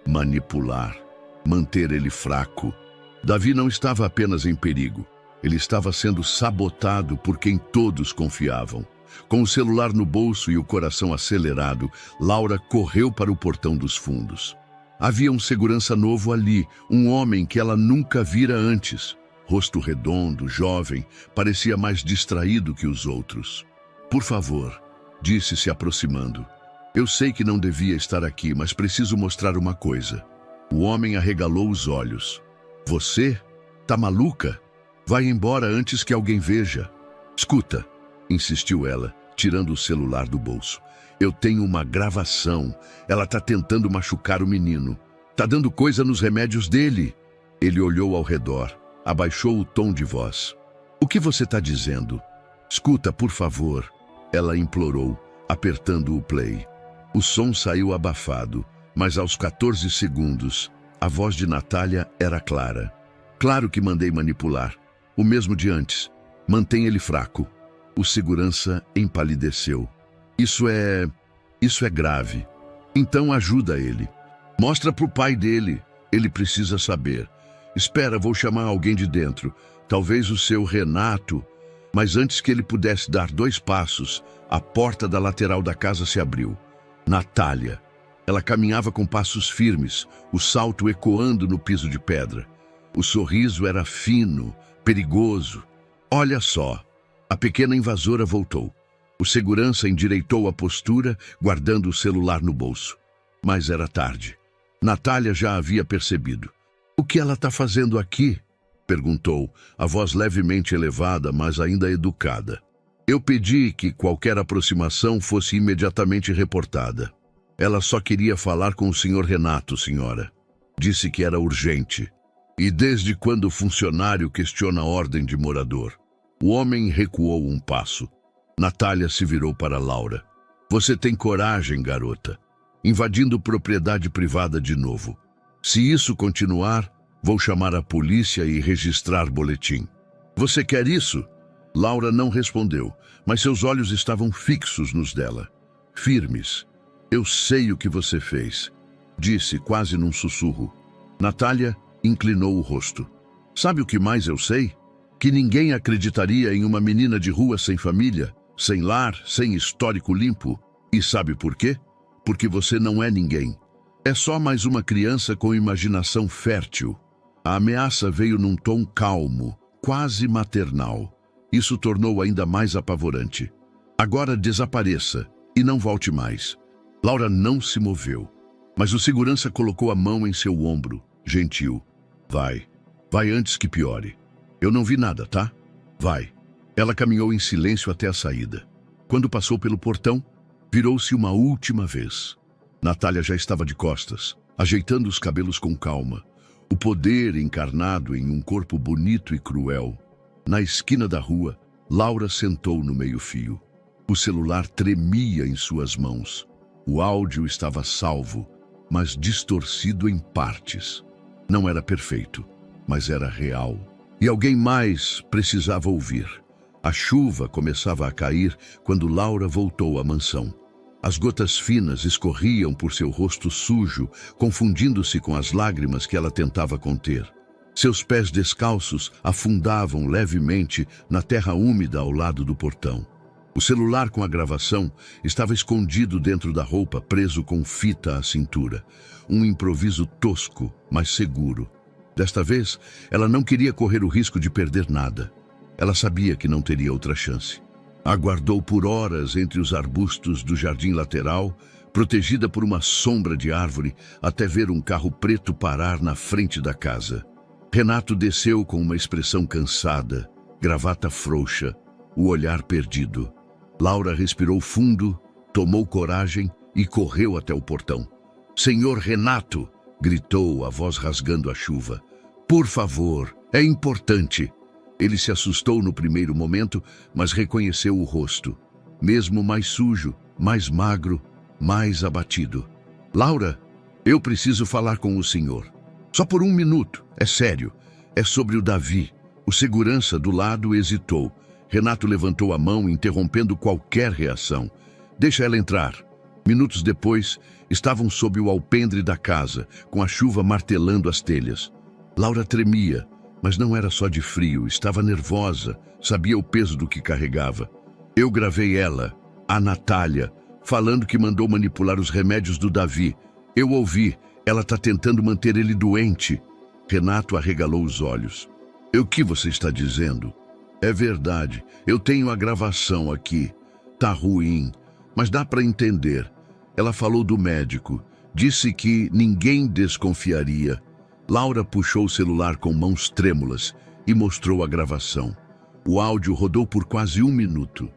Manipular. Manter ele fraco. Davi não estava apenas em perigo. Ele estava sendo sabotado por quem todos confiavam. Com o celular no bolso e o coração acelerado, Laura correu para o portão dos fundos. Havia um segurança novo ali, um homem que ela nunca vira antes. Rosto redondo, jovem, parecia mais distraído que os outros. "Por favor", disse se aproximando. "Eu sei que não devia estar aqui, mas preciso mostrar uma coisa." O homem arregalou os olhos. "Você? Tá maluca? Vai embora antes que alguém veja." "Escuta", insistiu ela, tirando o celular do bolso. "Eu tenho uma gravação. Ela tá tentando machucar o menino. Tá dando coisa nos remédios dele." Ele olhou ao redor, abaixou o tom de voz. "O que você tá dizendo?" "Escuta, por favor." Ela implorou, apertando o play. O som saiu abafado, mas aos 14 segundos, a voz de Natália era clara. "Claro que mandei manipular. O mesmo de antes. Mantém ele fraco." O segurança empalideceu. Isso é grave. Então ajuda ele. Mostra pro pai dele. Ele precisa saber. Espera, vou chamar alguém de dentro. Talvez o seu Renato." Mas antes que ele pudesse dar 2 passos, a porta da lateral da casa se abriu. Natália. Ela caminhava com passos firmes, o salto ecoando no piso de pedra. O sorriso era fino, perigoso. "Olha só." A pequena invasora voltou. O segurança endireitou a postura, guardando o celular no bolso. Mas era tarde. Natália já havia percebido. "O que ela está fazendo aqui?" perguntou, a voz levemente elevada, mas ainda educada. "Eu pedi que qualquer aproximação fosse imediatamente reportada. Ela só queria falar com o Sr. Renato, senhora. Disse que era urgente. E desde quando o funcionário questiona a ordem de morador?" O homem recuou um passo. Natália se virou para Laura. "Você tem coragem, garota. Invadindo propriedade privada de novo. Se isso continuar, vou chamar a polícia e registrar boletim." "Você quer isso?" Laura não respondeu, mas seus olhos estavam fixos nos dela. Firmes. "Eu sei o que você fez", disse quase num sussurro. Natália inclinou o rosto. "Sabe o que mais eu sei? Que ninguém acreditaria em uma menina de rua sem família, sem lar, sem histórico limpo. E sabe por quê? Porque você não é ninguém. É só mais uma criança com imaginação fértil." A ameaça veio num tom calmo, quase maternal. Isso tornou ainda mais apavorante. "Agora desapareça e não volte mais." Laura não se moveu, mas o segurança colocou a mão em seu ombro, gentil. Vai antes que piore. Eu não vi nada, tá? Vai. Ela caminhou em silêncio até a saída. Quando passou pelo portão, virou-se uma última vez. Natália já estava de costas, ajeitando os cabelos com calma. O poder encarnado em um corpo bonito e cruel. Na esquina da rua, Laura sentou no meio-fio. O celular tremia em suas mãos. O áudio estava salvo, mas distorcido em partes. Não era perfeito, mas era real. E alguém mais precisava ouvir. A chuva começava a cair quando Laura voltou à mansão. As gotas finas escorriam por seu rosto sujo, confundindo-se com as lágrimas que ela tentava conter. Seus pés descalços afundavam levemente na terra úmida ao lado do portão. O celular com a gravação estava escondido dentro da roupa, preso com fita à cintura. Um improviso tosco, mas seguro. Desta vez, ela não queria correr o risco de perder nada. Ela sabia que não teria outra chance. Aguardou por horas entre os arbustos do jardim lateral, protegida por uma sombra de árvore, até ver um carro preto parar na frente da casa. Renato desceu com uma expressão cansada, gravata frouxa, o olhar perdido. Laura respirou fundo, tomou coragem e correu até o portão. "Senhor Renato!" gritou, a voz rasgando a chuva. "Por favor, é importante." Ele se assustou no primeiro momento, mas reconheceu o rosto. Mesmo mais sujo, mais magro, mais abatido. "Laura, eu preciso falar com o senhor. Só por 1 minuto, é sério. É sobre o Davi." O segurança do lado hesitou. Renato levantou a mão, interrompendo qualquer reação. "Deixa ela entrar." Minutos depois, estavam sob o alpendre da casa, com a chuva martelando as telhas. Laura tremia, mas não era só de frio, estava nervosa, sabia o peso do que carregava. "Eu gravei ela, a Natália, falando que mandou manipular os remédios do Davi. Eu ouvi, ela está tentando manter ele doente." Renato arregalou os olhos. "O que você está dizendo?" "É verdade, eu tenho a gravação aqui. Tá ruim, mas dá para entender. Ela falou do médico, disse que ninguém desconfiaria." Laura puxou o celular com mãos trêmulas e mostrou a gravação. O áudio rodou por quase 1 minuto.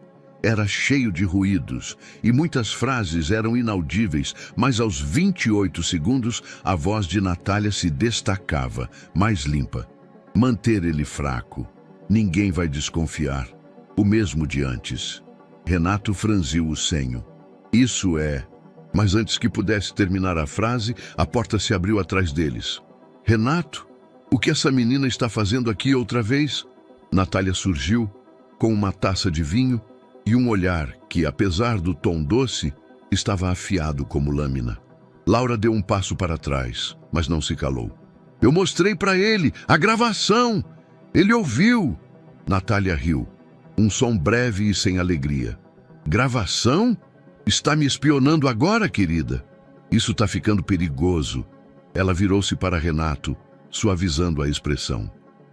Era cheio de ruídos e muitas frases eram inaudíveis, mas aos 28 segundos a voz de Natália se destacava, mais limpa. "Manter ele fraco. Ninguém vai desconfiar. O mesmo de antes." Renato franziu o senho. "Isso é..." Mas antes que pudesse terminar a frase, a porta se abriu atrás deles. "Renato, o que essa menina está fazendo aqui outra vez?" Natália surgiu, com uma taça de vinho e um olhar que, apesar do tom doce, estava afiado como lâmina. Laura deu um passo para trás, mas não se calou. "Eu mostrei para ele a gravação! Ele ouviu!" Natália riu, um som breve e sem alegria. "Gravação? Está me espionando agora, querida? Isso está ficando perigoso." Ela virou-se para Renato, suavizando a expressão.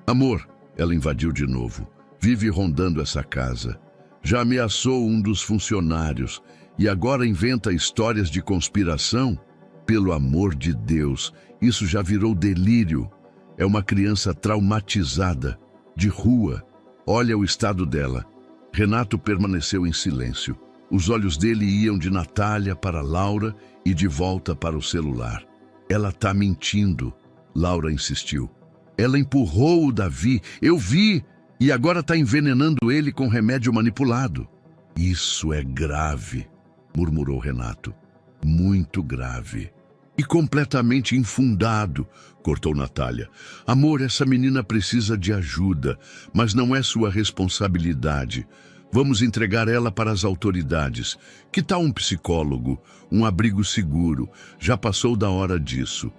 "Amor," ela invadiu de novo, "vive rondando essa casa. Já ameaçou um dos funcionários e agora inventa histórias de conspiração? Pelo amor de Deus, isso já virou delírio. É uma criança traumatizada, de rua. Olha o estado dela." Renato permaneceu em silêncio. Os olhos dele iam de Natália para Laura e de volta para o celular. "Ela está mentindo," Laura insistiu. "Ela empurrou o Davi, eu vi, e agora está envenenando ele com remédio manipulado." "Isso é grave," murmurou Renato. "Muito grave." "E completamente infundado," cortou Natália. "Amor, essa menina precisa de ajuda, mas não é sua responsabilidade. Vamos entregar ela para as autoridades. Que tal um psicólogo, um abrigo seguro? Já passou da hora disso."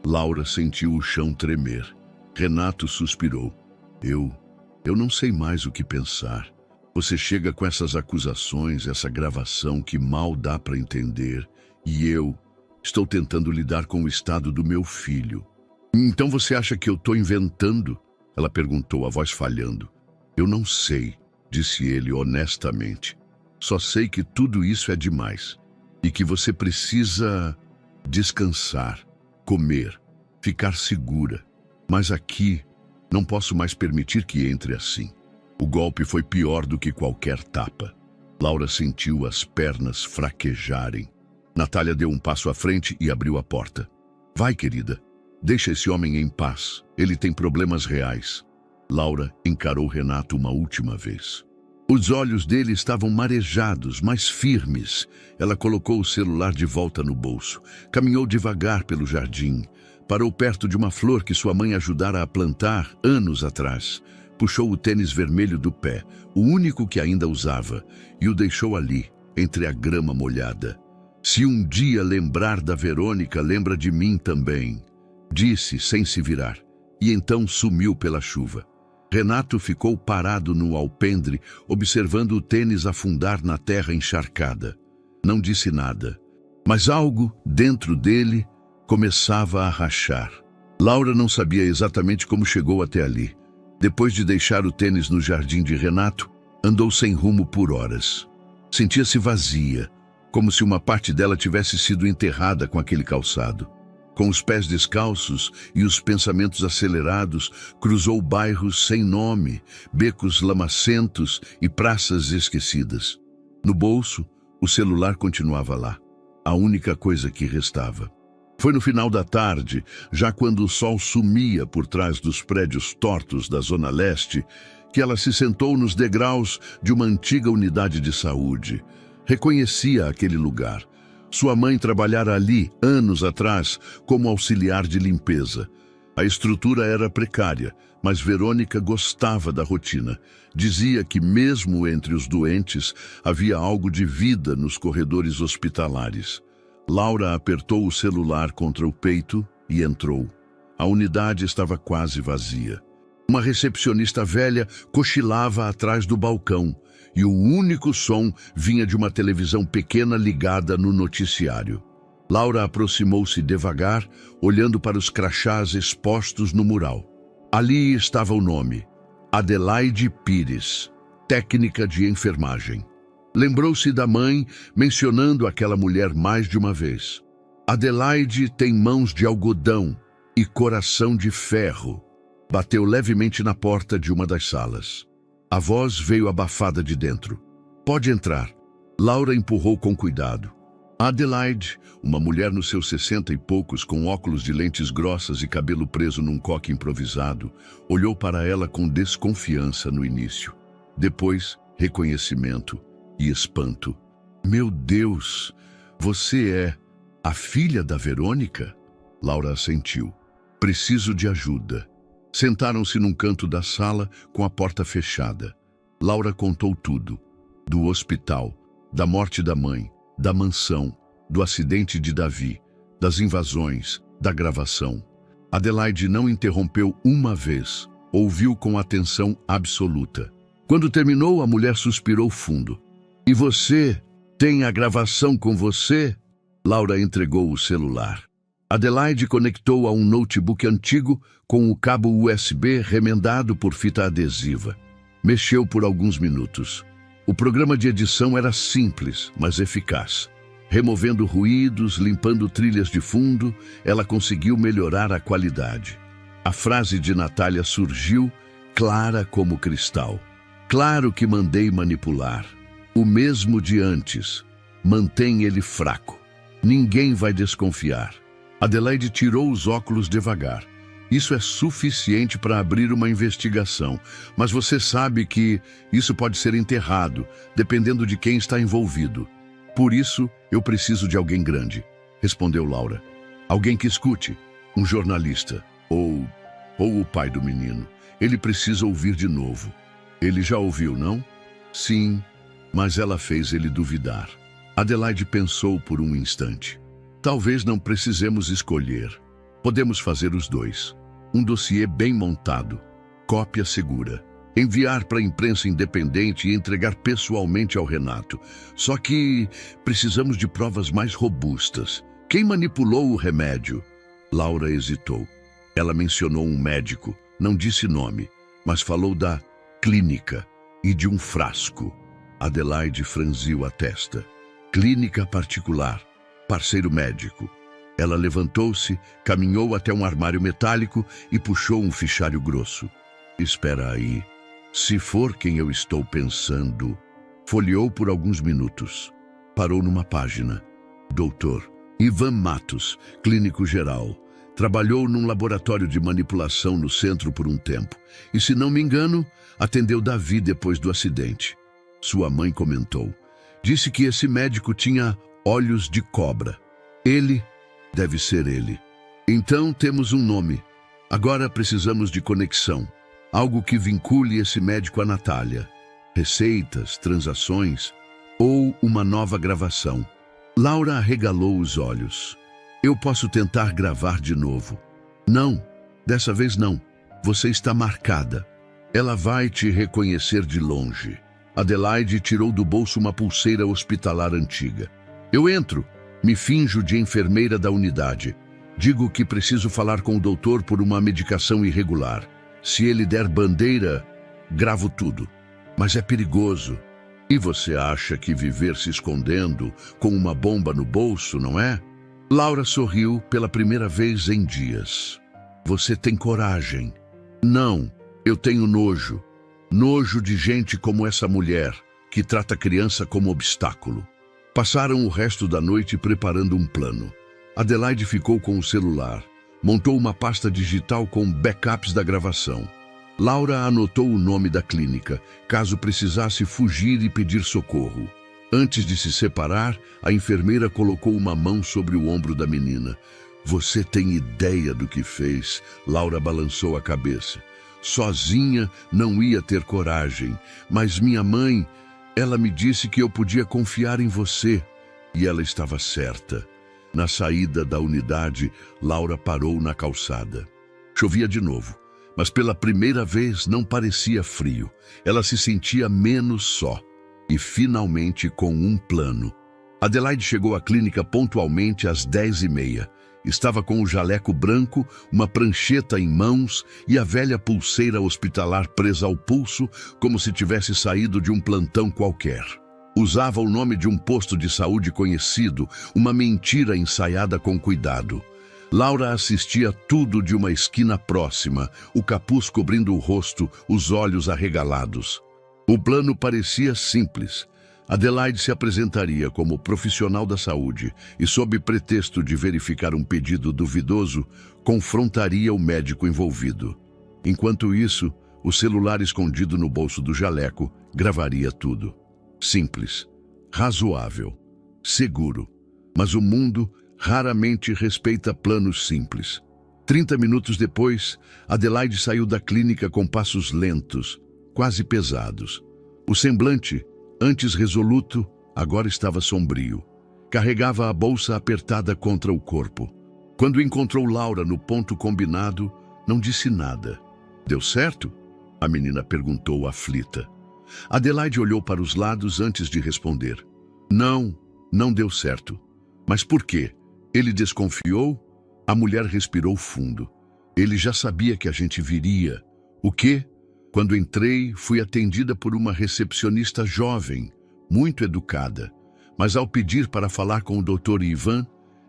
Laura sentiu o chão tremer. Renato suspirou. Eu não sei mais o que pensar. Você chega com essas acusações, essa gravação que mal dá para entender, e eu estou tentando lidar com o estado do meu filho." "Então você acha que eu estou inventando?" ela perguntou, a voz falhando. "Eu não sei," disse ele honestamente. "Só sei que tudo isso é demais. e que você precisa descansar, comer, ficar segura. Mas aqui não posso mais permitir que entre assim. O golpe foi pior do que qualquer tapa. Laura sentiu as pernas fraquejarem. Natália deu um passo à frente e abriu a porta. Vai, querida. Deixa esse homem em paz. Ele tem problemas reais. Laura encarou Renato uma última vez. Os olhos dele estavam marejados, mas firmes. Ela colocou o celular de volta no bolso. Caminhou devagar pelo jardim. Parou perto de uma flor que sua mãe ajudara a plantar anos atrás. Puxou o tênis vermelho do pé, o único que ainda usava, e o deixou ali, entre a grama molhada. Se um dia lembrar da Verônica, lembra de mim também, disse sem se virar, e então sumiu pela chuva. Renato ficou parado no alpendre, observando o tênis afundar na terra encharcada. Não disse nada, mas algo dentro dele começava a rachar. Laura não sabia exatamente como chegou até ali. Depois de deixar o tênis no jardim de Renato, andou sem rumo por horas. Sentia-se vazia, como se uma parte dela tivesse sido enterrada com aquele calçado. Com os pés descalços e os pensamentos acelerados, cruzou bairros sem nome, becos lamacentos e praças esquecidas. No bolso, o celular continuava lá, a única coisa que restava. Foi no final da tarde, já quando o sol sumia por trás dos prédios tortos da Zona Leste, que ela se sentou nos degraus de uma antiga unidade de saúde. Reconhecia aquele lugar. Sua mãe trabalhara ali, anos atrás, como auxiliar de limpeza. A estrutura era precária, mas Verônica gostava da rotina. Dizia que, mesmo entre os doentes, havia algo de vida nos corredores hospitalares. Laura apertou o celular contra o peito e entrou. A unidade estava quase vazia. Uma recepcionista velha cochilava atrás do balcão e o único som vinha de uma televisão pequena ligada no noticiário. Laura aproximou-se devagar, olhando para os crachás expostos no mural. Ali estava o nome: Adelaide Pires, técnica de enfermagem. Lembrou-se da mãe mencionando aquela mulher mais de uma vez. Adelaide tem mãos de algodão e coração de ferro. Bateu levemente na porta de uma das salas. A voz veio abafada de dentro. Pode entrar. Laura empurrou com cuidado. Adelaide, uma mulher nos seus 60 e poucos, com óculos de lentes grossas e cabelo preso num coque improvisado, olhou para ela com desconfiança no início. Depois, reconhecimento e espanto. Meu Deus, você é a filha da Verônica? Laura assentiu. Preciso de ajuda. Sentaram-se num canto da sala com a porta fechada. Laura contou tudo. Do hospital, da morte da mãe, da mansão, do acidente de Davi, das invasões, da gravação. Adelaide não interrompeu uma vez. Ouviu com atenção absoluta. Quando terminou, a mulher suspirou fundo. E você tem a gravação com você? Laura entregou o celular. Adelaide conectou a um notebook antigo com o cabo USB remendado por fita adesiva. Mexeu por alguns minutos. O programa de edição era simples, mas eficaz. Removendo ruídos, limpando trilhas de fundo, ela conseguiu melhorar a qualidade. A frase de Natália surgiu, clara como cristal. Claro que mandei manipular. O mesmo de antes. Mantém ele fraco. Ninguém vai desconfiar. Adelaide tirou os óculos devagar. Isso é suficiente para abrir uma investigação, mas você sabe que isso pode ser enterrado, dependendo de quem está envolvido. Por isso, eu preciso de alguém grande, respondeu Laura. Alguém que escute, um jornalista, ou o pai do menino. Ele precisa ouvir de novo. Ele já ouviu, não? Sim, mas ela fez ele duvidar. Adelaide pensou por um instante. Talvez não precisemos escolher. Podemos fazer os dois. Um dossiê bem montado, cópia segura, enviar para a imprensa independente e entregar pessoalmente ao Renato. Só que precisamos de provas mais robustas. Quem manipulou o remédio? Laura hesitou. Ela mencionou um médico, não disse nome, mas falou da clínica e de um frasco. Adelaide franziu a testa. Clínica particular. Parceiro médico. Ela levantou-se, caminhou até um armário metálico e puxou um fichário grosso. Espera aí. Se for quem eu estou pensando... Folheou por alguns minutos. Parou numa página. Doutor Ivan Matos, clínico geral. Trabalhou num laboratório de manipulação no centro por um tempo. E, se não me engano, atendeu Davi depois do acidente. Sua mãe comentou. Disse que esse médico tinha olhos de cobra. Ele deve ser ele. Então temos um nome. Agora precisamos de conexão. Algo que vincule esse médico a Natália. Receitas, transações ou uma nova gravação. Laura arregalou os olhos. Eu posso tentar gravar de novo. Não, dessa vez não. Você está marcada. Ela vai te reconhecer de longe. Adelaide tirou do bolso uma pulseira hospitalar antiga. Eu entro, me finjo de enfermeira da unidade. Digo que preciso falar com o doutor por uma medicação irregular. Se ele der bandeira, gravo tudo. Mas é perigoso. E você acha que viver se escondendo com uma bomba no bolso, não é? Laura sorriu pela primeira vez em dias. Você tem coragem. Não, eu tenho nojo. Nojo de gente como essa mulher, que trata a criança como obstáculo. Passaram o resto da noite preparando um plano. Adelaide ficou com o celular. Montou uma pasta digital com backups da gravação. Laura anotou o nome da clínica, caso precisasse fugir e pedir socorro. Antes de se separar, a enfermeira colocou uma mão sobre o ombro da menina. Você tem ideia do que fez? Laura balançou a cabeça. Sozinha não ia ter coragem, mas minha mãe, ela me disse que eu podia confiar em você. E ela estava certa. Na saída da unidade, Laura parou na calçada. Chovia de novo. Mas pela primeira vez não parecia frio. Ela se sentia menos só. E finalmente com um plano. Adelaide chegou à clínica pontualmente às 10h30. Estava com o jaleco branco, uma prancheta em mãos e a velha pulseira hospitalar presa ao pulso, como se tivesse saído de um plantão qualquer. Usava o nome de um posto de saúde conhecido, uma mentira ensaiada com cuidado. Laura assistia tudo de uma esquina próxima, o capuz cobrindo o rosto, os olhos arregalados. O plano parecia simples. Adelaide se apresentaria como profissional da saúde e, sob pretexto de verificar um pedido duvidoso, confrontaria o médico envolvido. Enquanto isso, o celular escondido no bolso do jaleco gravaria tudo. Simples, razoável, seguro. Mas o mundo raramente respeita planos simples. 30 minutos depois, Adelaide saiu da clínica com passos lentos, quase pesados. O semblante, antes resoluto, agora estava sombrio. Carregava a bolsa apertada contra o corpo. Quando encontrou Laura no ponto combinado, não disse nada. Deu certo? A menina perguntou aflita. Adelaide olhou para os lados antes de responder. Não, não deu certo. Mas por quê? Ele desconfiou? A mulher respirou fundo. Ele já sabia que a gente viria. O quê? Quando entrei, fui atendida por uma recepcionista jovem, muito educada. Mas ao pedir para falar com o Dr. Ivan,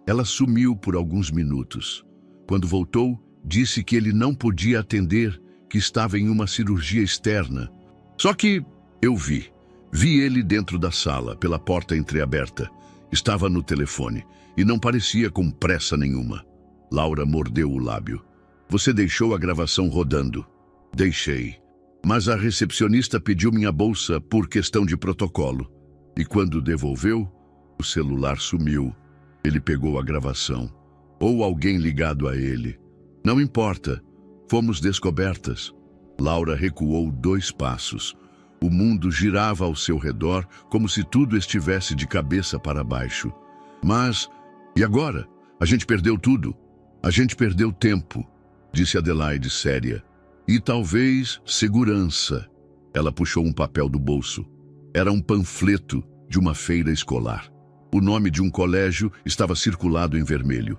ela sumiu por alguns minutos. Quando voltou, disse que ele não podia atender, que estava em uma cirurgia externa. Só que eu vi. Vi ele dentro da sala, pela porta entreaberta. Estava no telefone e não parecia com pressa nenhuma. Laura mordeu o lábio. Você deixou a gravação rodando? Deixei. Mas a recepcionista pediu minha bolsa por questão de protocolo. E quando devolveu, o celular sumiu. Ele pegou a gravação. Ou alguém ligado a ele. Não importa. Fomos descobertas. Laura recuou 2 passos. O mundo girava ao seu redor como se tudo estivesse de cabeça para baixo. Mas, e agora? A gente perdeu tudo. A gente perdeu tempo, disse Adelaide séria. E talvez segurança. Ela puxou um papel do bolso. Era um panfleto de uma feira escolar. O nome de um colégio estava circulado em vermelho.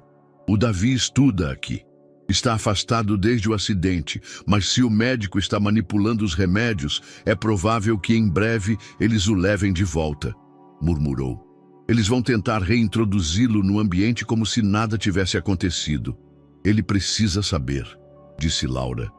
O Davi estuda aqui. Está afastado desde o acidente, mas se o médico está manipulando os remédios, é provável que em breve eles o levem de volta, murmurou. Eles vão tentar reintroduzi-lo no ambiente como se nada tivesse acontecido. Ele precisa saber, disse Laura.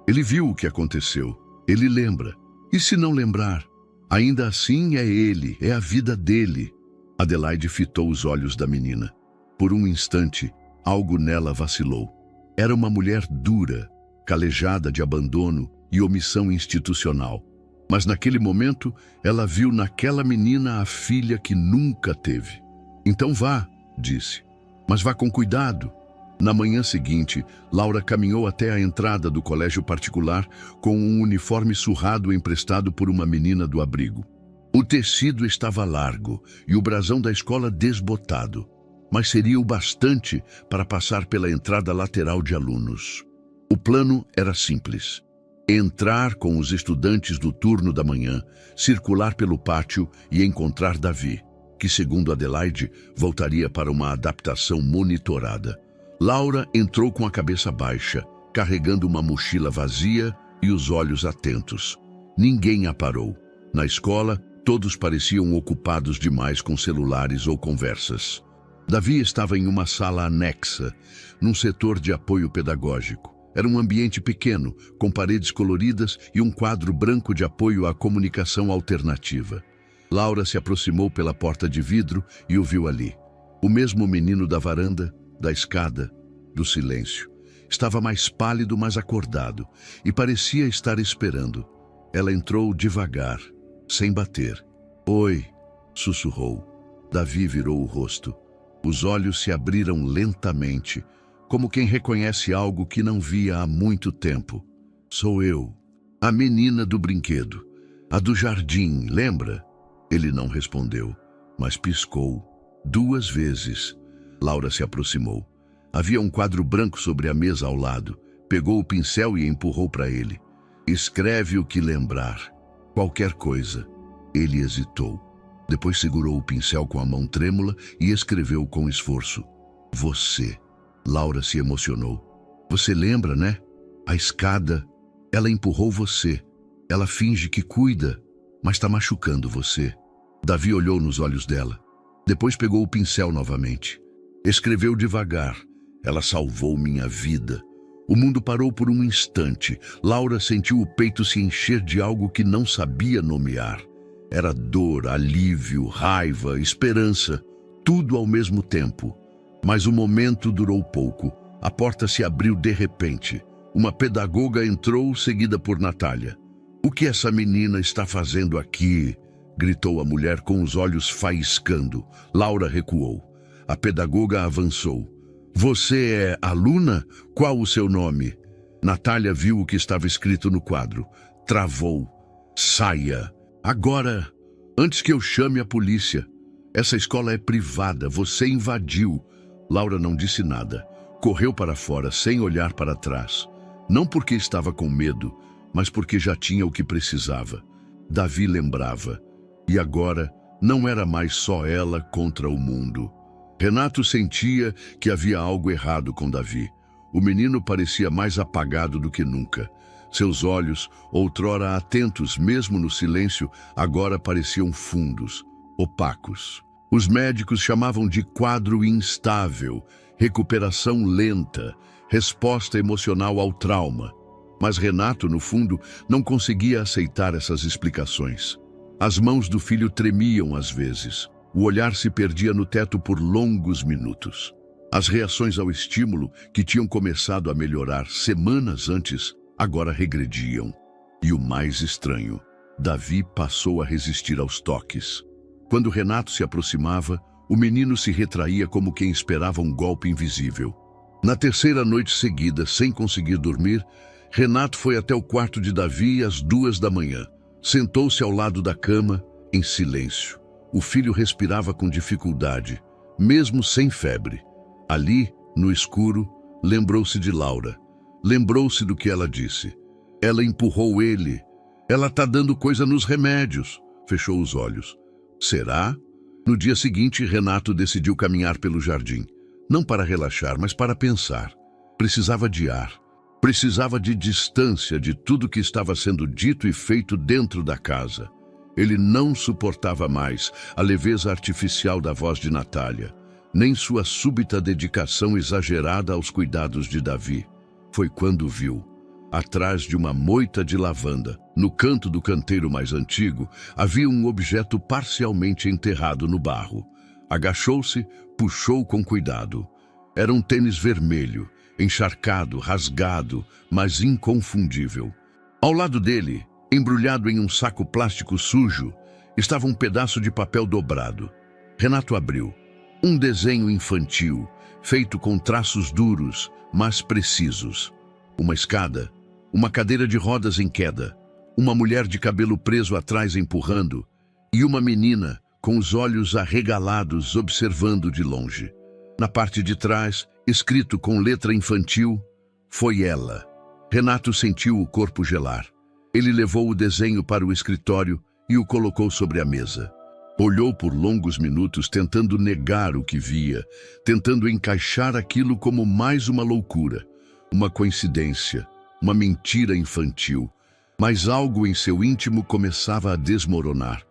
Ele viu o que aconteceu. Ele lembra. E se não lembrar? Ainda assim é ele, é a vida dele. Adelaide fitou os olhos da menina. Por um instante, algo nela vacilou. Era uma mulher dura, calejada de abandono e omissão institucional. Mas naquele momento, ela viu naquela menina a filha que nunca teve. Então vá, disse. Mas vá com cuidado. Na manhã seguinte, Laura caminhou até a entrada do colégio particular com um uniforme surrado emprestado por uma menina do abrigo. O tecido estava largo e o brasão da escola desbotado, mas seria o bastante para passar pela entrada lateral de alunos. O plano era simples. Entrar com os estudantes do turno da manhã, circular pelo pátio e encontrar Davi, que, segundo Adelaide, voltaria para uma adaptação monitorada. Laura entrou com a cabeça baixa, carregando uma mochila vazia e os olhos atentos. Ninguém a parou. Na escola, todos pareciam ocupados demais com celulares ou conversas. Davi estava em uma sala anexa, num setor de apoio pedagógico. Era um ambiente pequeno, com paredes coloridas e um quadro branco de apoio à comunicação alternativa. Laura se aproximou pela porta de vidro e o viu ali. O mesmo menino da varanda, da escada, do silêncio. Estava mais pálido, mas acordado, e parecia estar esperando. Ela entrou devagar, sem bater. Oi, sussurrou. Davi virou o rosto. Os olhos se abriram lentamente, como quem reconhece algo que não via há muito tempo. Sou eu, a menina do brinquedo, a do jardim, lembra? Ele não respondeu, mas piscou 2 vezes. Laura se aproximou. Havia um quadro branco sobre a mesa ao lado. Pegou o pincel e empurrou para ele. Escreve o que lembrar. Qualquer coisa. Ele hesitou. Depois segurou o pincel com a mão trêmula e escreveu com esforço. Você. Laura se emocionou. Você lembra, né? A escada. Ela empurrou você. Ela finge que cuida, mas está machucando você. Davi olhou nos olhos dela. Depois pegou o pincel novamente. Escreveu devagar. Ela salvou minha vida. O mundo parou por um instante. Laura sentiu o peito se encher de algo que não sabia nomear. Era dor, alívio, raiva, esperança, tudo ao mesmo tempo. Mas o momento durou pouco. A porta se abriu de repente. Uma pedagoga entrou, seguida por Natália. O que essa menina está fazendo aqui? Gritou a mulher com os olhos faiscando. Laura recuou. A pedagoga avançou. Você é aluna? Qual o seu nome? Natália viu o que estava escrito no quadro. Travou. Saia. Agora, antes que eu chame a polícia. Essa escola é privada, você invadiu. Laura não disse nada. Correu para fora, sem olhar para trás. Não porque estava com medo, mas porque já tinha o que precisava. Davi lembrava. E agora, não era mais só ela contra o mundo. Renato sentia que havia algo errado com Davi. O menino parecia mais apagado do que nunca. Seus olhos, outrora atentos mesmo no silêncio, agora pareciam fundos, opacos. Os médicos chamavam de quadro instável, recuperação lenta, resposta emocional ao trauma. Mas Renato, no fundo, não conseguia aceitar essas explicações. As mãos do filho tremiam às vezes. O olhar se perdia no teto por longos minutos. As reações ao estímulo, que tinham começado a melhorar semanas antes, agora regrediam. E o mais estranho, Davi passou a resistir aos toques. Quando Renato se aproximava, o menino se retraía como quem esperava um golpe invisível. Na 3ª noite seguida, sem conseguir dormir, Renato foi até o quarto de Davi às 2 da manhã. Sentou-se ao lado da cama, em silêncio. O filho respirava com dificuldade, mesmo sem febre. Ali, no escuro, lembrou-se de Laura. Lembrou-se do que ela disse. Ela empurrou ele. Ela está dando coisa nos remédios. Fechou os olhos. Será? No dia seguinte, Renato decidiu caminhar pelo jardim. Não para relaxar, mas para pensar. Precisava de ar. Precisava de distância de tudo que estava sendo dito e feito dentro da casa. Ele não suportava mais a leveza artificial da voz de Natália, nem sua súbita dedicação exagerada aos cuidados de Davi. Foi quando viu, atrás de uma moita de lavanda, no canto do canteiro mais antigo, havia um objeto parcialmente enterrado no barro. Agachou-se, puxou com cuidado. Era um tênis vermelho, encharcado, rasgado, mas inconfundível. Ao lado dele, embrulhado em um saco plástico sujo, estava um pedaço de papel dobrado. Renato abriu. Um desenho infantil, feito com traços duros, mas precisos. Uma escada, uma cadeira de rodas em queda, uma mulher de cabelo preso atrás empurrando, e uma menina com os olhos arregalados observando de longe. Na parte de trás, escrito com letra infantil, foi ela. Renato sentiu o corpo gelar. Ele levou o desenho para o escritório e o colocou sobre a mesa. Olhou por longos minutos tentando negar o que via, tentando encaixar aquilo como mais uma loucura, uma coincidência, uma mentira infantil. Mas algo em seu íntimo começava a desmoronar.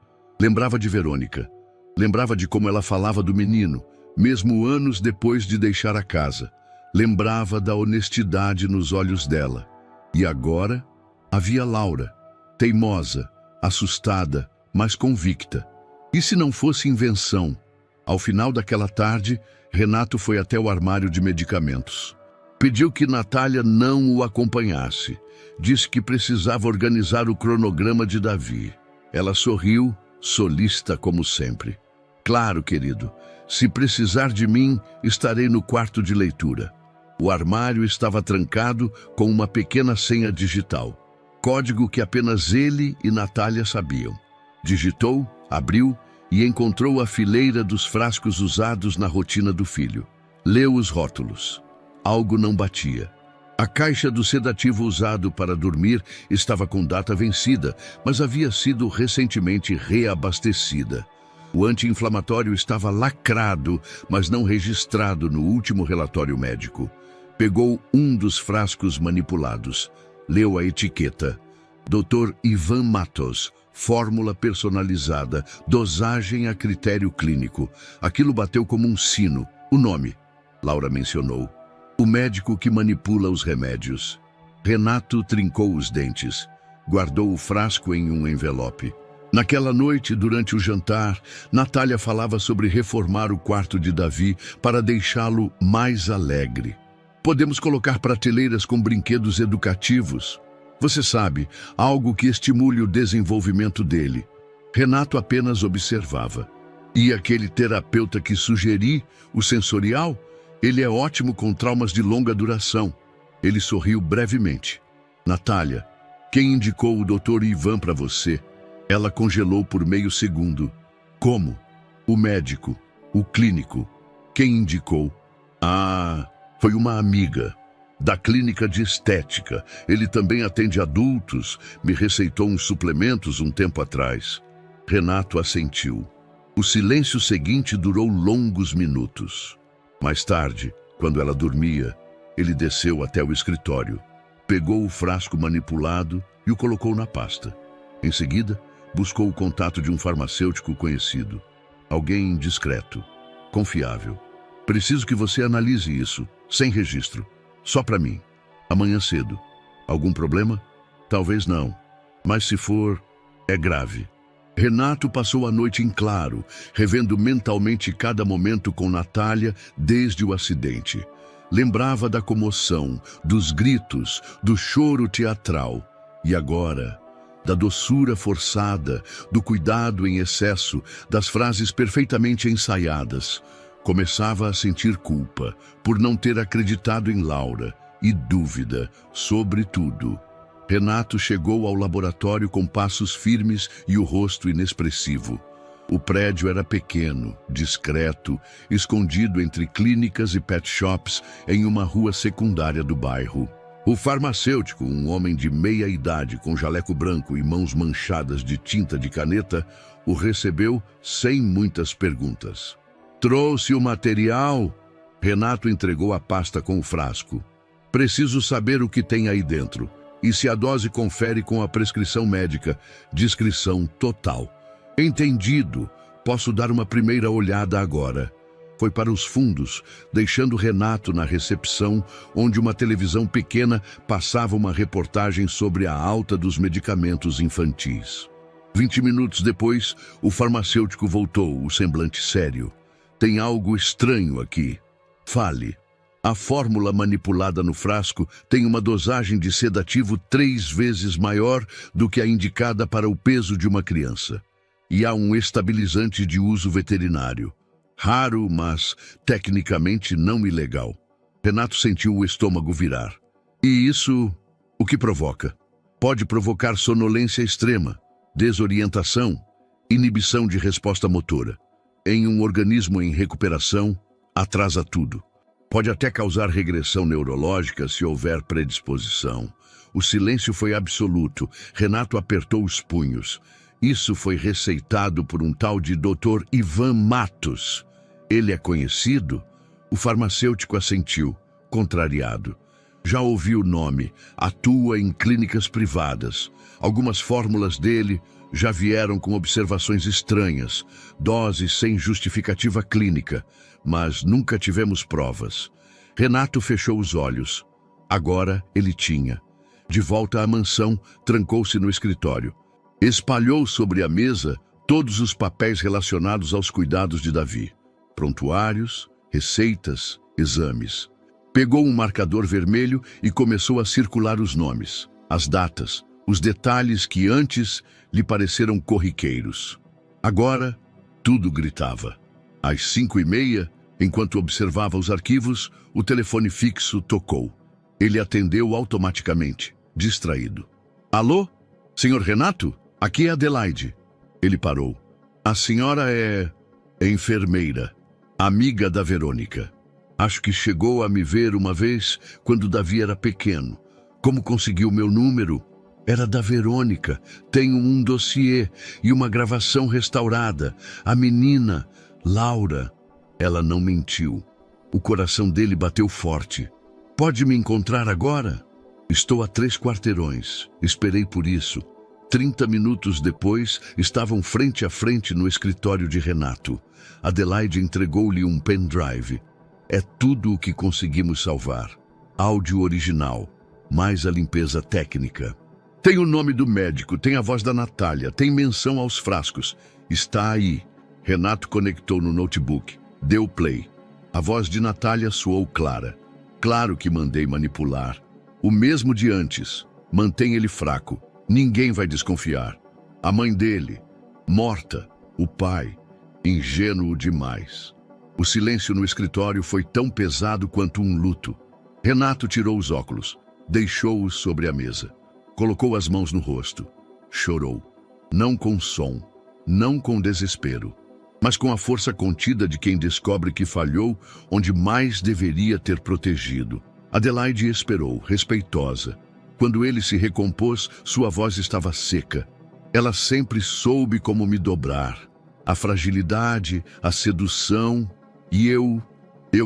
Lembrava de Verônica. Lembrava de como ela falava do menino, mesmo anos depois de deixar a casa. Lembrava da honestidade nos olhos dela. E agora havia Laura, teimosa, assustada, mas convicta. E se não fosse invenção? Ao final daquela tarde, Renato foi até o armário de medicamentos. Pediu que Natália não o acompanhasse. Disse que precisava organizar o cronograma de Davi. Ela sorriu, solícita como sempre. Claro, querido, se precisar de mim, estarei no quarto de leitura. O armário estava trancado com uma pequena senha digital. Código que apenas ele e Natália sabiam. Digitou, abriu e encontrou a fileira dos frascos usados na rotina do filho. Leu os rótulos. Algo não batia. A caixa do sedativo usado para dormir estava com data vencida, mas havia sido recentemente reabastecida. O anti-inflamatório estava lacrado, mas não registrado no último relatório médico. Pegou um dos frascos manipulados. Leu a etiqueta. Dr. Ivan Matos, fórmula personalizada, dosagem a critério clínico. Aquilo bateu como um sino. O nome, Laura mencionou. O médico que manipula os remédios. Renato trincou os dentes. Guardou o frasco em um envelope. Naquela noite, durante o jantar, Natália falava sobre reformar o quarto de Davi para deixá-lo mais alegre. Podemos colocar prateleiras com brinquedos educativos. Você sabe, algo que estimule o desenvolvimento dele. Renato apenas observava. E aquele terapeuta que sugeri, o sensorial, ele é ótimo com traumas de longa duração. Ele sorriu brevemente. Natália, quem indicou o Dr. Ivan para você? Ela congelou por meio segundo. Como? O médico, o clínico. Quem indicou? Ah, foi uma amiga. Da clínica de estética. Ele também atende adultos. Me receitou uns suplementos um tempo atrás. Renato assentiu. O silêncio seguinte durou longos minutos. Mais tarde, quando ela dormia, ele desceu até o escritório. Pegou o frasco manipulado e o colocou na pasta. Em seguida, buscou o contato de um farmacêutico conhecido. Alguém discreto, confiável. Preciso que você analise isso, sem registro. Só para mim. Amanhã cedo. Algum problema? Talvez não. Mas se for, é grave. Renato passou a noite em claro, revendo mentalmente cada momento com Natália desde o acidente. Lembrava da comoção, dos gritos, do choro teatral. E agora, da doçura forçada, do cuidado em excesso, das frases perfeitamente ensaiadas. Começava a sentir culpa por não ter acreditado em Laura e dúvida sobre tudo. Renato chegou ao laboratório com passos firmes e o rosto inexpressivo. O prédio era pequeno, discreto, escondido entre clínicas e pet shops em uma rua secundária do bairro. O farmacêutico, um homem de meia idade com jaleco branco e mãos manchadas de tinta de caneta, o recebeu sem muitas perguntas. Trouxe o material? Renato entregou a pasta com o frasco. Preciso saber o que tem aí dentro. e se a dose confere com a prescrição médica. Discrição total. Entendido. Posso dar uma primeira olhada agora. Foi para os fundos, deixando Renato na recepção, onde uma televisão pequena passava uma reportagem sobre a alta dos medicamentos infantis. 20 minutos depois, o farmacêutico voltou, o semblante sério. Tem algo estranho aqui. Fale. A fórmula manipulada no frasco tem uma dosagem de sedativo 3 vezes maior do que a indicada para o peso de uma criança. E há um estabilizante de uso veterinário. Raro, mas tecnicamente não ilegal. Renato sentiu o estômago virar. E isso, o que provoca? Pode provocar sonolência extrema, desorientação, inibição de resposta motora. Em um organismo em recuperação, atrasa tudo. Pode até causar regressão neurológica se houver predisposição. O silêncio foi absoluto. Renato apertou os punhos. Isso foi receitado por um tal de Dr. Ivan Matos. Ele é conhecido? O farmacêutico assentiu, contrariado. Já ouvi o nome, atua em clínicas privadas. Algumas fórmulas dele já vieram com observações estranhas, doses sem justificativa clínica, mas nunca tivemos provas. Renato fechou os olhos. Agora ele tinha. De volta à mansão, trancou-se no escritório. Espalhou sobre a mesa todos os papéis relacionados aos cuidados de Davi. Prontuários, receitas, exames. Pegou um marcador vermelho e começou a circular os nomes, as datas, os detalhes que antes lhe pareceram corriqueiros. Agora, tudo gritava. Às 5h30, enquanto observava os arquivos, o telefone fixo tocou. Ele atendeu automaticamente, distraído. Alô? Senhor Renato? Aqui é Adelaide. Ele parou. A senhora é enfermeira, amiga da Verônica. Acho que chegou a me ver uma vez quando Davi era pequeno. Como conseguiu meu número? Era da Verônica. Tenho um dossiê e uma gravação restaurada. A menina, Laura, ela não mentiu. O coração dele bateu forte. Pode me encontrar agora? Estou a 3 quarteirões. Esperei por isso. 30 minutos depois, estavam frente a frente no escritório de Renato. Adelaide entregou-lhe um pendrive. É tudo o que conseguimos salvar. Áudio original, mais a limpeza técnica. Tem o nome do médico, tem a voz da Natália, tem menção aos frascos. Está aí. Renato conectou no notebook. Deu play. A voz de Natália soou clara. Claro que mandei manipular. O mesmo de antes. Mantém ele fraco. Ninguém vai desconfiar. A mãe dele, morta. O pai, ingênuo demais. O silêncio no escritório foi tão pesado quanto um luto. Renato tirou os óculos, deixou-os sobre a mesa. Colocou as mãos no rosto. Chorou. Não com som, não com desespero, mas com a força contida de quem descobre que falhou onde mais deveria ter protegido. Adelaide esperou, respeitosa. Quando ele se recompôs, sua voz estava seca. Ela sempre soube como me dobrar. A fragilidade, a sedução, e eu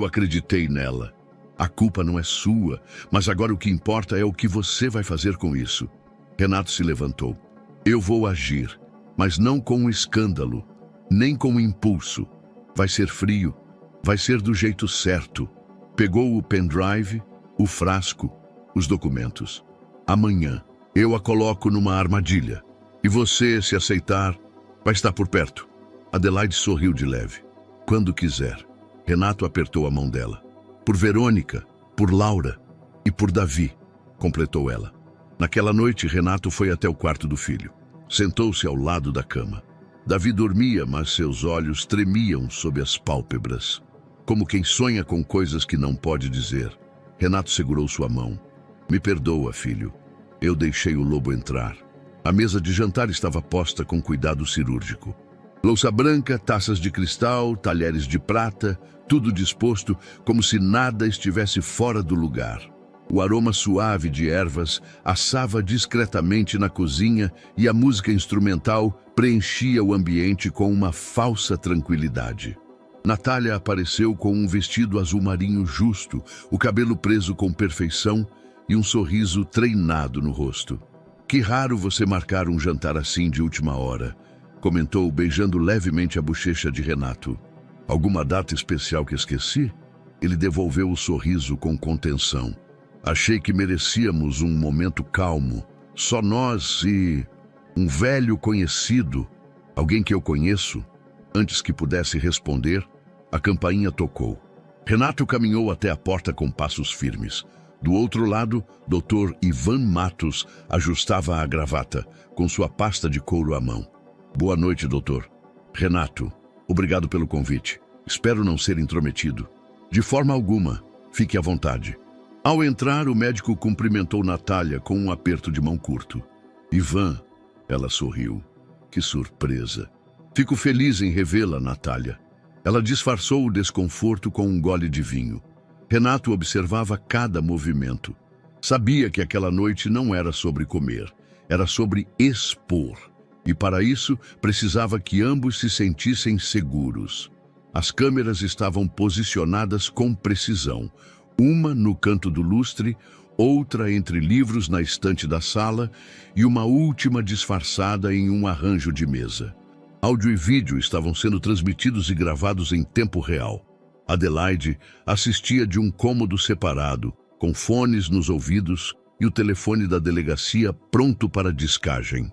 acreditei nela. A culpa não é sua, mas agora o que importa é o que você vai fazer com isso. Renato se levantou. Eu vou agir, mas não com um escândalo, nem com um impulso. Vai ser frio, vai ser do jeito certo. Pegou o pendrive, o frasco, os documentos. Amanhã, eu a coloco numa armadilha. E você, se aceitar, vai estar por perto. Adelaide sorriu de leve. Quando quiser. Renato apertou a mão dela. Por Verônica, por Laura e por Davi, completou ela. Naquela noite, Renato foi até o quarto do filho. Sentou-se ao lado da cama. Davi dormia, mas seus olhos tremiam sob as pálpebras, como quem sonha com coisas que não pode dizer. Renato segurou sua mão. Me perdoa, filho. Eu deixei o lobo entrar. A mesa de jantar estava posta com cuidado cirúrgico. Louça branca, taças de cristal, talheres de prata, tudo disposto como se nada estivesse fora do lugar. O aroma suave de ervas assava discretamente na cozinha e a música instrumental preenchia o ambiente com uma falsa tranquilidade. Natália apareceu com um vestido azul marinho justo, o cabelo preso com perfeição e um sorriso treinado no rosto. Que raro você marcar um jantar assim de última hora, comentou, beijando levemente a bochecha de Renato. Alguma data especial que esqueci? Ele devolveu o sorriso com contenção. Achei que merecíamos um momento calmo. Só nós e um velho conhecido, alguém que eu conheço. Antes que pudesse responder, a campainha tocou. Renato caminhou até a porta com passos firmes. Do outro lado, Dr. Ivan Matos ajustava a gravata, com sua pasta de couro à mão. Boa noite, doutor. Renato, obrigado pelo convite. Espero não ser intrometido. De forma alguma, fique à vontade. Ao entrar, o médico cumprimentou Natália com um aperto de mão curto. Ivan, ela sorriu. Que surpresa. Fico feliz em revê-la, Natália. Ela disfarçou o desconforto com um gole de vinho. Renato observava cada movimento. Sabia que aquela noite não era sobre comer, era sobre expor. E para isso, precisava que ambos se sentissem seguros. As câmeras estavam posicionadas com precisão. Uma no canto do lustre, outra entre livros na estante da sala e uma última disfarçada em um arranjo de mesa. Áudio e vídeo estavam sendo transmitidos e gravados em tempo real. Adelaide assistia de um cômodo separado, com fones nos ouvidos e o telefone da delegacia pronto para descagem.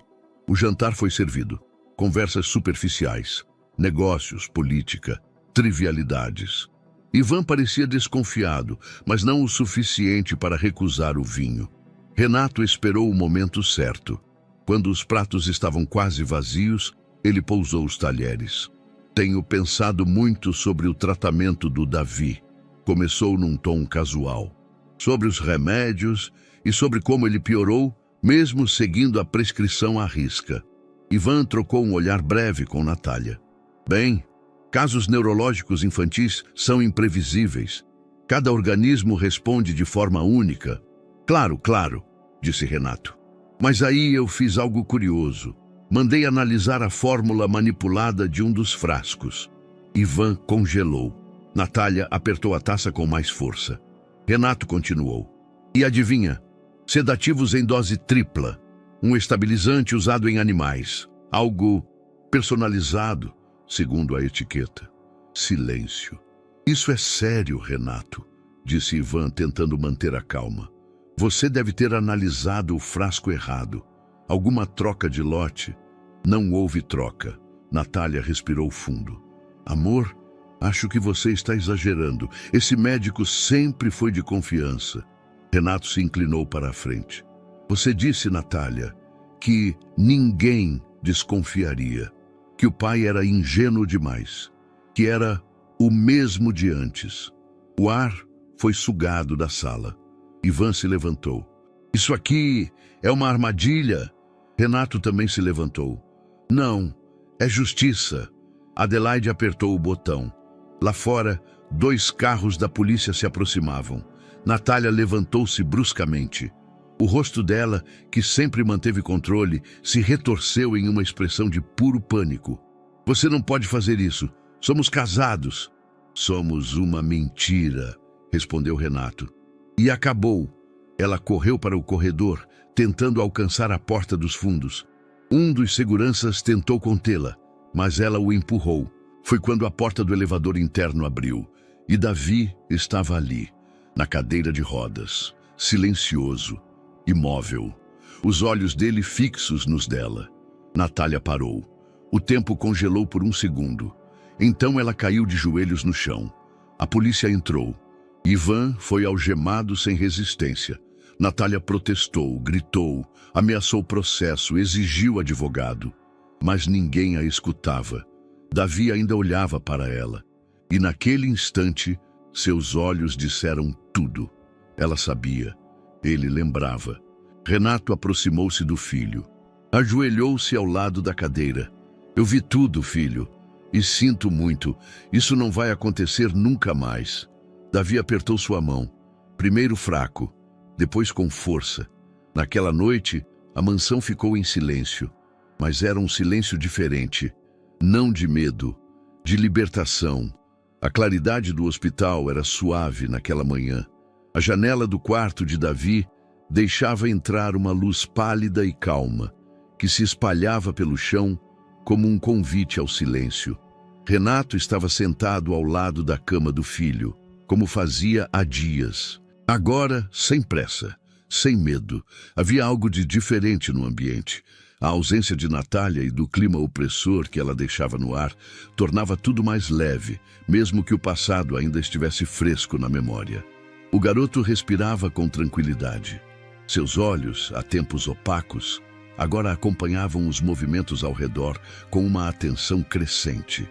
O jantar foi servido. Conversas superficiais, negócios, política, trivialidades. Ivan parecia desconfiado, mas não o suficiente para recusar o vinho. Renato esperou o momento certo. Quando os pratos estavam quase vazios, ele pousou os talheres. Tenho pensado muito sobre o tratamento do Davi. Começou num tom casual. Sobre os remédios e sobre como ele piorou, mesmo seguindo a prescrição à risca. Ivan trocou um olhar breve com Natália. Bem, casos neurológicos infantis são imprevisíveis. Cada organismo responde de forma única. Claro, disse Renato. Mas aí eu fiz algo curioso. Mandei analisar a fórmula manipulada de um dos frascos. Ivan congelou. Natália apertou a taça com mais força. Renato continuou. E adivinha? Sedativos em dose tripla. Um estabilizante usado em animais. Algo personalizado, segundo a etiqueta. Silêncio. Isso é sério, Renato, disse Ivan, tentando manter a calma. Você deve ter analisado o frasco errado. Alguma troca de lote? Não houve troca. Natália respirou fundo. Amor, acho que você está exagerando. Esse médico sempre foi de confiança. Renato se inclinou para a frente. Você disse, Natália, que ninguém desconfiaria. Que o pai era ingênuo demais. Que era o mesmo de antes. O ar foi sugado da sala. Ivan se levantou. Isso aqui é uma armadilha. Renato também se levantou. Não, é justiça. Adelaide apertou o botão. Lá fora, 2 carros da polícia se aproximavam. Natália levantou-se bruscamente. O rosto dela, que sempre manteve controle, se retorceu em uma expressão de puro pânico. Você não pode fazer isso. Somos casados. Somos uma mentira, respondeu Renato. E acabou. Ela correu para o corredor, tentando alcançar a porta dos fundos. Um dos seguranças tentou contê-la, mas ela o empurrou. Foi quando a porta do elevador interno abriu, e Davi estava ali, na cadeira de rodas, silencioso, imóvel, os olhos dele fixos nos dela. Natália parou. O tempo congelou por um segundo. Então ela caiu de joelhos no chão. A polícia entrou. Ivan foi algemado sem resistência. Natália protestou, gritou, ameaçou processo, exigiu advogado. Mas ninguém a escutava. Davi ainda olhava para ela. E naquele instante, seus olhos disseram tudo. Ela sabia. Ele lembrava. Renato aproximou-se do filho. Ajoelhou-se ao lado da cadeira. Eu vi tudo, filho. E sinto muito. Isso não vai acontecer nunca mais. Davi apertou sua mão. Primeiro fraco, depois com força. Naquela noite, a mansão ficou em silêncio. Mas era um silêncio diferente. Não de medo, de libertação. A claridade do hospital era suave naquela manhã. A janela do quarto de Davi deixava entrar uma luz pálida e calma, que se espalhava pelo chão como um convite ao silêncio. Renato estava sentado ao lado da cama do filho, como fazia há dias. Agora, sem pressa, sem medo, havia algo de diferente no ambiente. A ausência de Natália e do clima opressor que ela deixava no ar tornava tudo mais leve, mesmo que o passado ainda estivesse fresco na memória. O garoto respirava com tranquilidade. Seus olhos, há tempos opacos, agora acompanhavam os movimentos ao redor com uma atenção crescente.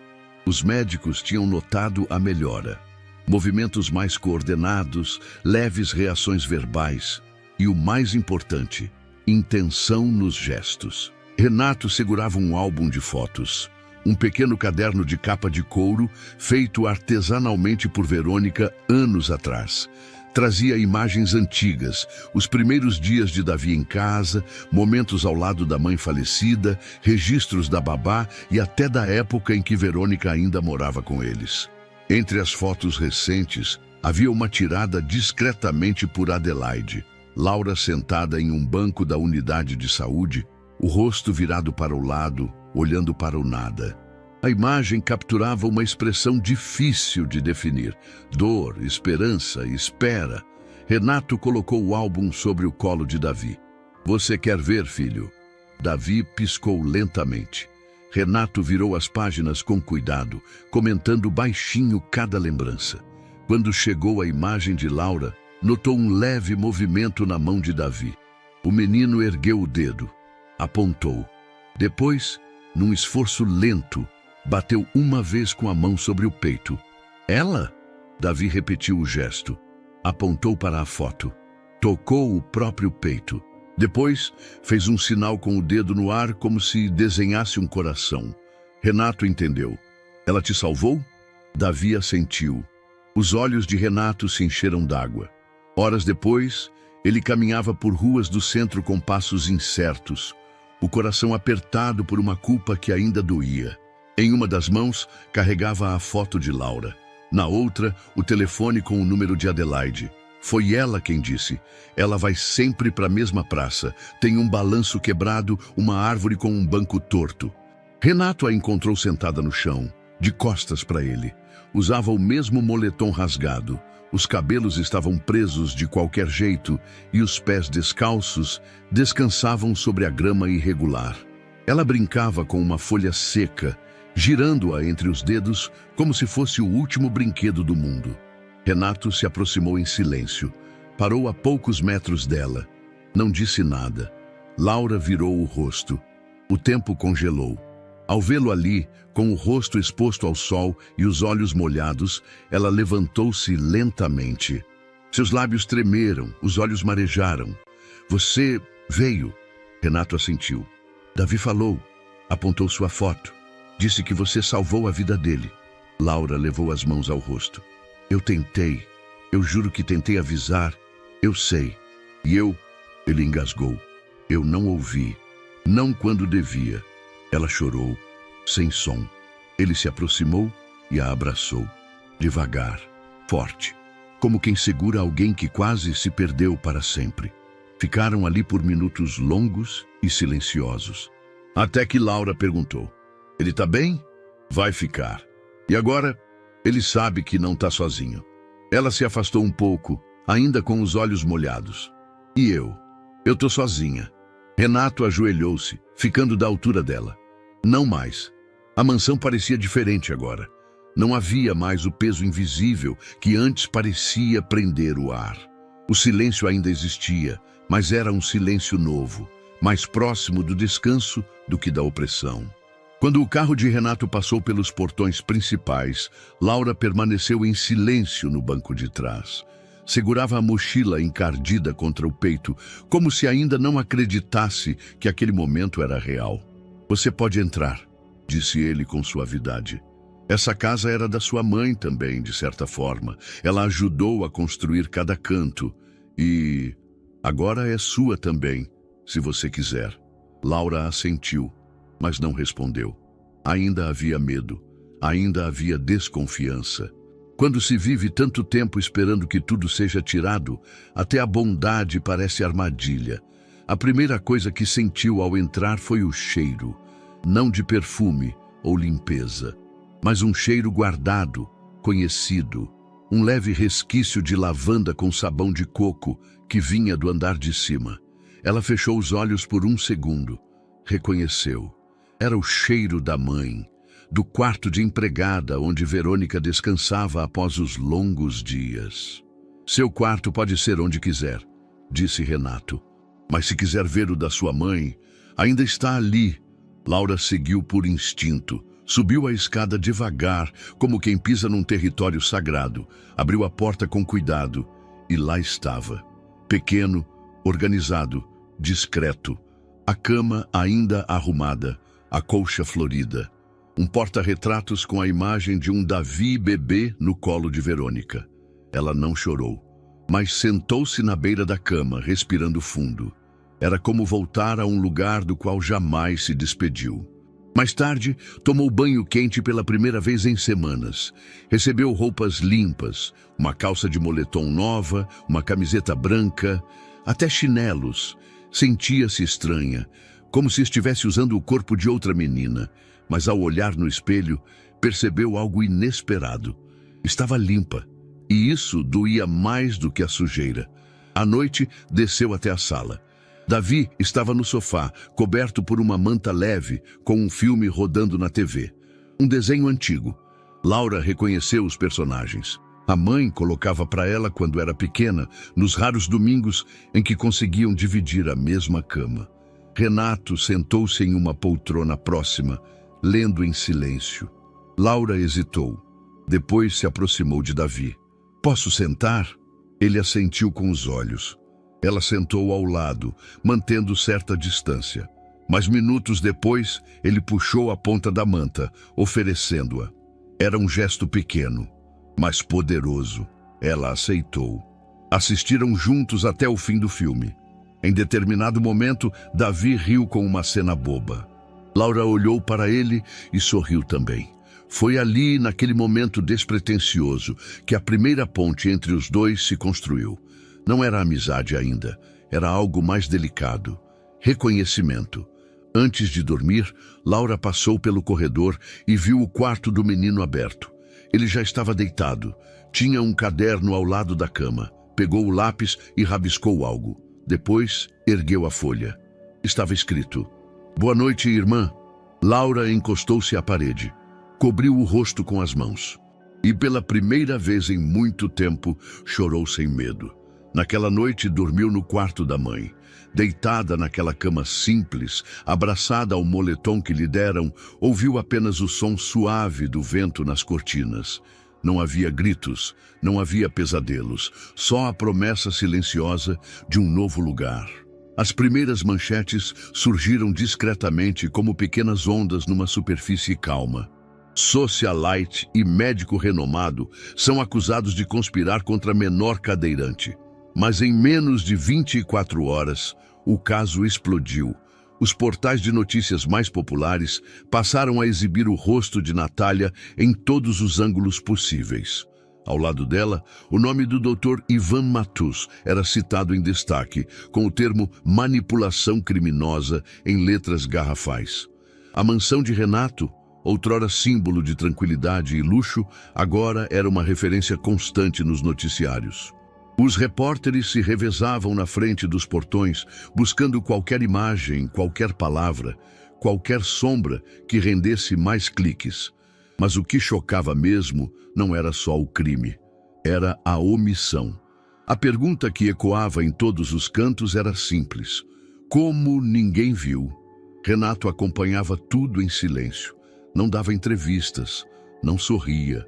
Os médicos tinham notado a melhora. Movimentos mais coordenados, leves reações verbais e, o mais importante, intenção nos gestos. Renato segurava um álbum de fotos, um pequeno caderno de capa de couro feito artesanalmente por Verônica anos atrás. Trazia imagens antigas, os primeiros dias de Davi em casa, momentos ao lado da mãe falecida, registros da babá e até da época em que Verônica ainda morava com eles. Entre as fotos recentes, havia uma tirada discretamente por Adelaide. Laura sentada em um banco da unidade de saúde, o rosto virado para o lado, olhando para o nada. A imagem capturava uma expressão difícil de definir. Dor, esperança, espera. Renato colocou o álbum sobre o colo de Davi. "Você quer ver, filho?" Davi piscou lentamente. Renato virou as páginas com cuidado, comentando baixinho cada lembrança. Quando chegou à imagem de Laura, notou um leve movimento na mão de Davi. O menino ergueu o dedo, apontou. Depois, num esforço lento, bateu uma vez com a mão sobre o peito. "Ela?" Davi repetiu o gesto. Apontou para a foto. Tocou o próprio peito. Depois, fez um sinal com o dedo no ar como se desenhasse um coração. Renato entendeu. "Ela te salvou?" Davi assentiu. Os olhos de Renato se encheram d'água. Horas depois, ele caminhava por ruas do centro com passos incertos, o coração apertado por uma culpa que ainda doía. Em uma das mãos, carregava a foto de Laura. Na outra, o telefone com o número de Adelaide. Foi ela quem disse: "Ela vai sempre para a mesma praça. Tem um balanço quebrado, uma árvore com um banco torto." Renato a encontrou sentada no chão, de costas para ele. Usava o mesmo moletom rasgado. Os cabelos estavam presos de qualquer jeito e os pés descalços descansavam sobre a grama irregular. Ela brincava com uma folha seca, girando-a entre os dedos como se fosse o último brinquedo do mundo. Renato se aproximou em silêncio. Parou a poucos metros dela. Não disse nada. Laura virou o rosto. O tempo congelou. Ao vê-lo ali, com o rosto exposto ao sol e os olhos molhados, ela levantou-se lentamente. Seus lábios tremeram, os olhos marejaram. "Você veio." Renato assentiu. "Davi falou." Apontou sua foto. "Disse que você salvou a vida dele." Laura levou as mãos ao rosto. "Eu tentei. Eu juro que tentei avisar. Eu sei." "E eu?" Ele engasgou. "Eu não ouvi. Não quando devia." Ela chorou, sem som. Ele se aproximou e a abraçou. Devagar, forte, como quem segura alguém que quase se perdeu para sempre. Ficaram ali por minutos longos e silenciosos. Até que Laura perguntou: "Ele tá bem?" "Vai ficar. E agora?" "Ele sabe que não tá sozinho." Ela se afastou um pouco, ainda com os olhos molhados. "E eu? Eu tô sozinha." Renato ajoelhou-se, ficando da altura dela. Não mais. A mansão parecia diferente agora. Não havia mais o peso invisível que antes parecia prender o ar. O silêncio ainda existia, mas era um silêncio novo, mais próximo do descanso do que da opressão. Quando o carro de Renato passou pelos portões principais, Laura permaneceu em silêncio no banco de trás. Segurava a mochila encardida contra o peito, como se ainda não acreditasse que aquele momento era real. "Você pode entrar", disse ele com suavidade. Essa casa era da sua mãe também, de certa forma. Ela ajudou a construir cada canto. E agora é sua também, se você quiser. Laura assentiu, mas não respondeu. Ainda havia medo, ainda havia desconfiança. Quando se vive tanto tempo esperando que tudo seja tirado, até a bondade parece armadilha. A primeira coisa que sentiu ao entrar foi o cheiro, não de perfume ou limpeza, mas um cheiro guardado, conhecido, um leve resquício de lavanda com sabão de coco que vinha do andar de cima. Ela fechou os olhos por um segundo. Reconheceu. Era o cheiro da mãe, do quarto de empregada onde Verônica descansava após os longos dias. Seu quarto pode ser onde quiser, disse Renato. Mas se quiser ver o da sua mãe, ainda está ali. Laura seguiu por instinto. Subiu a escada devagar, como quem pisa num território sagrado. Abriu a porta com cuidado e lá estava. Pequeno, organizado, discreto. A cama ainda arrumada, a colcha florida. Um porta-retratos com a imagem de um Davi bebê no colo de Verônica. Ela não chorou, mas sentou-se na beira da cama, respirando fundo. Era como voltar a um lugar do qual jamais se despediu. Mais tarde, tomou banho quente pela primeira vez em semanas. Recebeu roupas limpas, uma calça de moletom nova, uma camiseta branca, até chinelos. Sentia-se estranha, como se estivesse usando o corpo de outra menina. Mas ao olhar no espelho, percebeu algo inesperado. Estava limpa, e isso doía mais do que a sujeira. À noite, desceu até a sala. Davi estava no sofá, coberto por uma manta leve, com um filme rodando na TV. Um desenho antigo. Laura reconheceu os personagens. A mãe colocava para ela quando era pequena, nos raros domingos em que conseguiam dividir a mesma cama. Renato sentou-se em uma poltrona próxima, lendo em silêncio. Laura hesitou. Depois se aproximou de Davi. "Posso sentar?" Ele assentiu com os olhos. Ela sentou ao lado, mantendo certa distância. Mas minutos depois, ele puxou a ponta da manta, oferecendo-a. Era um gesto pequeno, mas poderoso. Ela aceitou. Assistiram juntos até o fim do filme. Em determinado momento, Davi riu com uma cena boba. Laura olhou para ele e sorriu também. Foi ali, naquele momento despretensioso, que a primeira ponte entre os dois se construiu. Não era amizade ainda, era algo mais delicado. Reconhecimento. Antes de dormir, Laura passou pelo corredor e viu o quarto do menino aberto. Ele já estava deitado. Tinha um caderno ao lado da cama. Pegou o lápis e rabiscou algo. Depois, ergueu a folha. Estava escrito: "Boa noite, irmã." Laura encostou-se à parede. Cobriu o rosto com as mãos. E pela primeira vez em muito tempo, chorou sem medo. Naquela noite, dormiu no quarto da mãe. Deitada naquela cama simples, abraçada ao moletom que lhe deram, ouviu apenas o som suave do vento nas cortinas. Não havia gritos, não havia pesadelos, só a promessa silenciosa de um novo lugar. As primeiras manchetes surgiram discretamente como pequenas ondas numa superfície calma. Socialite e médico renomado são acusados de conspirar contra menor cadeirante. Mas em menos de 24 horas, o caso explodiu. Os portais de notícias mais populares passaram a exibir o rosto de Natália em todos os ângulos possíveis. Ao lado dela, o nome do Dr. Ivan Matus era citado em destaque, com o termo manipulação criminosa em letras garrafais. A mansão de Renato, outrora símbolo de tranquilidade e luxo, agora era uma referência constante nos noticiários. Os repórteres se revezavam na frente dos portões, buscando qualquer imagem, qualquer palavra, qualquer sombra que rendesse mais cliques. Mas o que chocava mesmo não era só o crime, era a omissão. A pergunta que ecoava em todos os cantos era simples: como ninguém viu? Renato acompanhava tudo em silêncio. Não dava entrevistas, não sorria.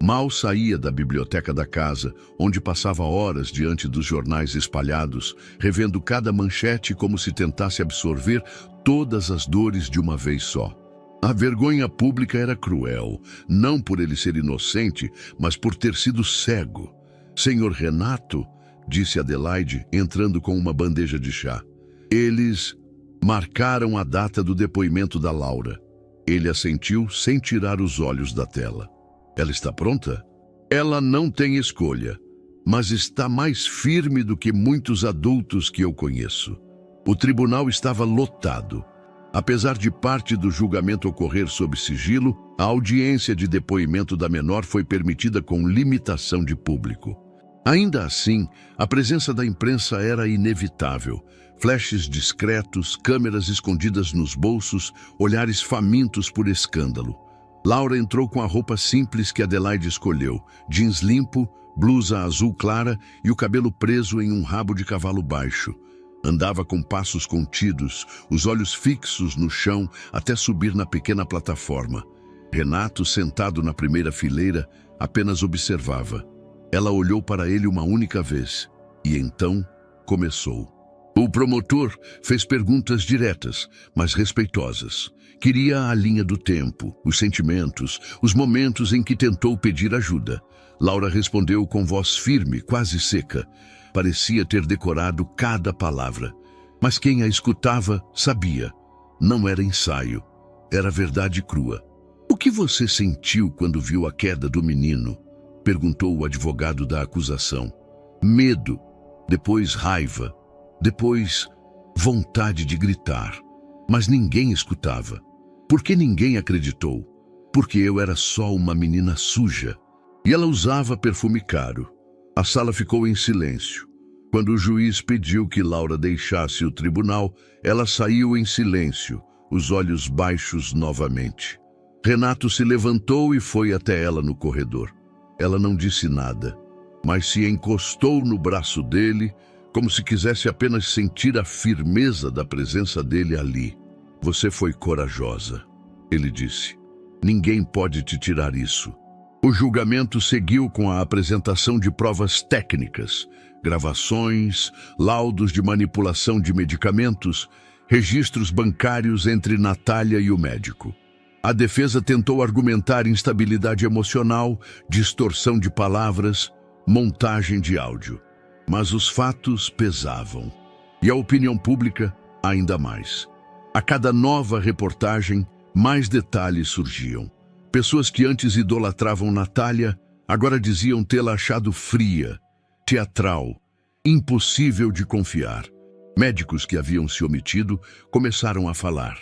Mal saía da biblioteca da casa, onde passava horas diante dos jornais espalhados, revendo cada manchete como se tentasse absorver todas as dores de uma vez só. A vergonha pública era cruel, não por ele ser inocente, mas por ter sido cego. "Senhor Renato", disse Adelaide, entrando com uma bandeja de chá. Eles marcaram a data do depoimento da Laura. Ele assentiu sem tirar os olhos da tela. "Ela está pronta?" Ela não tem escolha, mas está mais firme do que muitos adultos que eu conheço. O tribunal estava lotado. Apesar de parte do julgamento ocorrer sob sigilo, a audiência de depoimento da menor foi permitida com limitação de público. Ainda assim, a presença da imprensa era inevitável. Flashes discretos, câmeras escondidas nos bolsos, olhares famintos por escândalo. Laura entrou com a roupa simples que Adelaide escolheu, jeans limpo, blusa azul clara e o cabelo preso em um rabo de cavalo baixo. Andava com passos contidos, os olhos fixos no chão até subir na pequena plataforma. Renato, sentado na primeira fileira, apenas observava. Ela olhou para ele uma única vez e então começou. O promotor fez perguntas diretas, mas respeitosas. Queria a linha do tempo, os sentimentos, os momentos em que tentou pedir ajuda. Laura respondeu com voz firme, quase seca. Parecia ter decorado cada palavra. Mas quem a escutava sabia. Não era ensaio. Era verdade crua. O que você sentiu quando viu a queda do menino? Perguntou o advogado da acusação. Medo. Depois raiva. Depois vontade de gritar. Mas ninguém escutava. Por que ninguém acreditou? Porque eu era só uma menina suja. E ela usava perfume caro. A sala ficou em silêncio. Quando o juiz pediu que Laura deixasse o tribunal, ela saiu em silêncio, os olhos baixos novamente. Renato se levantou e foi até ela no corredor. Ela não disse nada, mas se encostou no braço dele, como se quisesse apenas sentir a firmeza da presença dele ali. Você foi corajosa, ele disse. Ninguém pode te tirar isso. O julgamento seguiu com a apresentação de provas técnicas, gravações, laudos de manipulação de medicamentos, registros bancários entre Natália e o médico. A defesa tentou argumentar instabilidade emocional, distorção de palavras, montagem de áudio. Mas os fatos pesavam. E a opinião pública ainda mais. A cada nova reportagem, mais detalhes surgiam. Pessoas que antes idolatravam Natália, agora diziam tê-la achado fria, teatral, impossível de confiar. Médicos que haviam se omitido começaram a falar.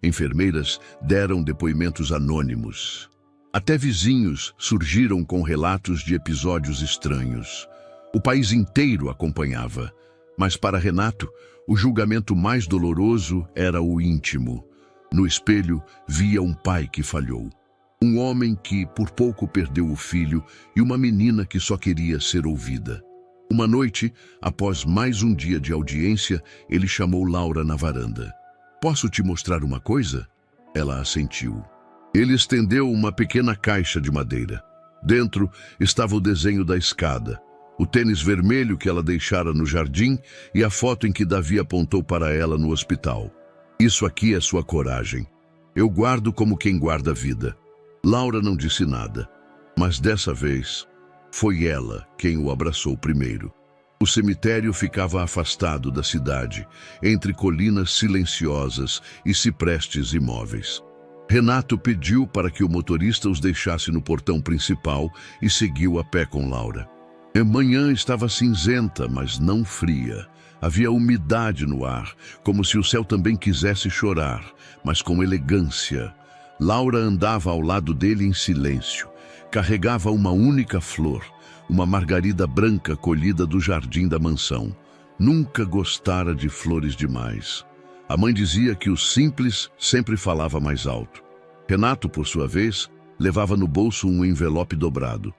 Enfermeiras deram depoimentos anônimos. Até vizinhos surgiram com relatos de episódios estranhos. O país inteiro acompanhava, mas para Renato, o julgamento mais doloroso era o íntimo. No espelho, via um pai que falhou. Um homem que, por pouco, perdeu o filho e uma menina que só queria ser ouvida. Uma noite, após mais um dia de audiência, ele chamou Laura na varanda. Posso te mostrar uma coisa? Ela assentiu. Ele estendeu uma pequena caixa de madeira. Dentro estava o desenho da escada, o tênis vermelho que ela deixara no jardim e a foto em que Davi apontou para ela no hospital. Isso aqui é sua coragem. Eu guardo como quem guarda a vida. Laura não disse nada, mas dessa vez foi ela quem o abraçou primeiro. O cemitério ficava afastado da cidade, entre colinas silenciosas e ciprestes imóveis. Renato pediu para que o motorista os deixasse no portão principal e seguiu a pé com Laura. A manhã estava cinzenta, mas não fria. Havia umidade no ar, como se o céu também quisesse chorar, mas com elegância. Laura andava ao lado dele em silêncio. Carregava uma única flor, uma margarida branca colhida do jardim da mansão. Nunca gostara de flores demais. A mãe dizia que o simples sempre falava mais alto. Renato, por sua vez, levava no bolso um envelope dobrado.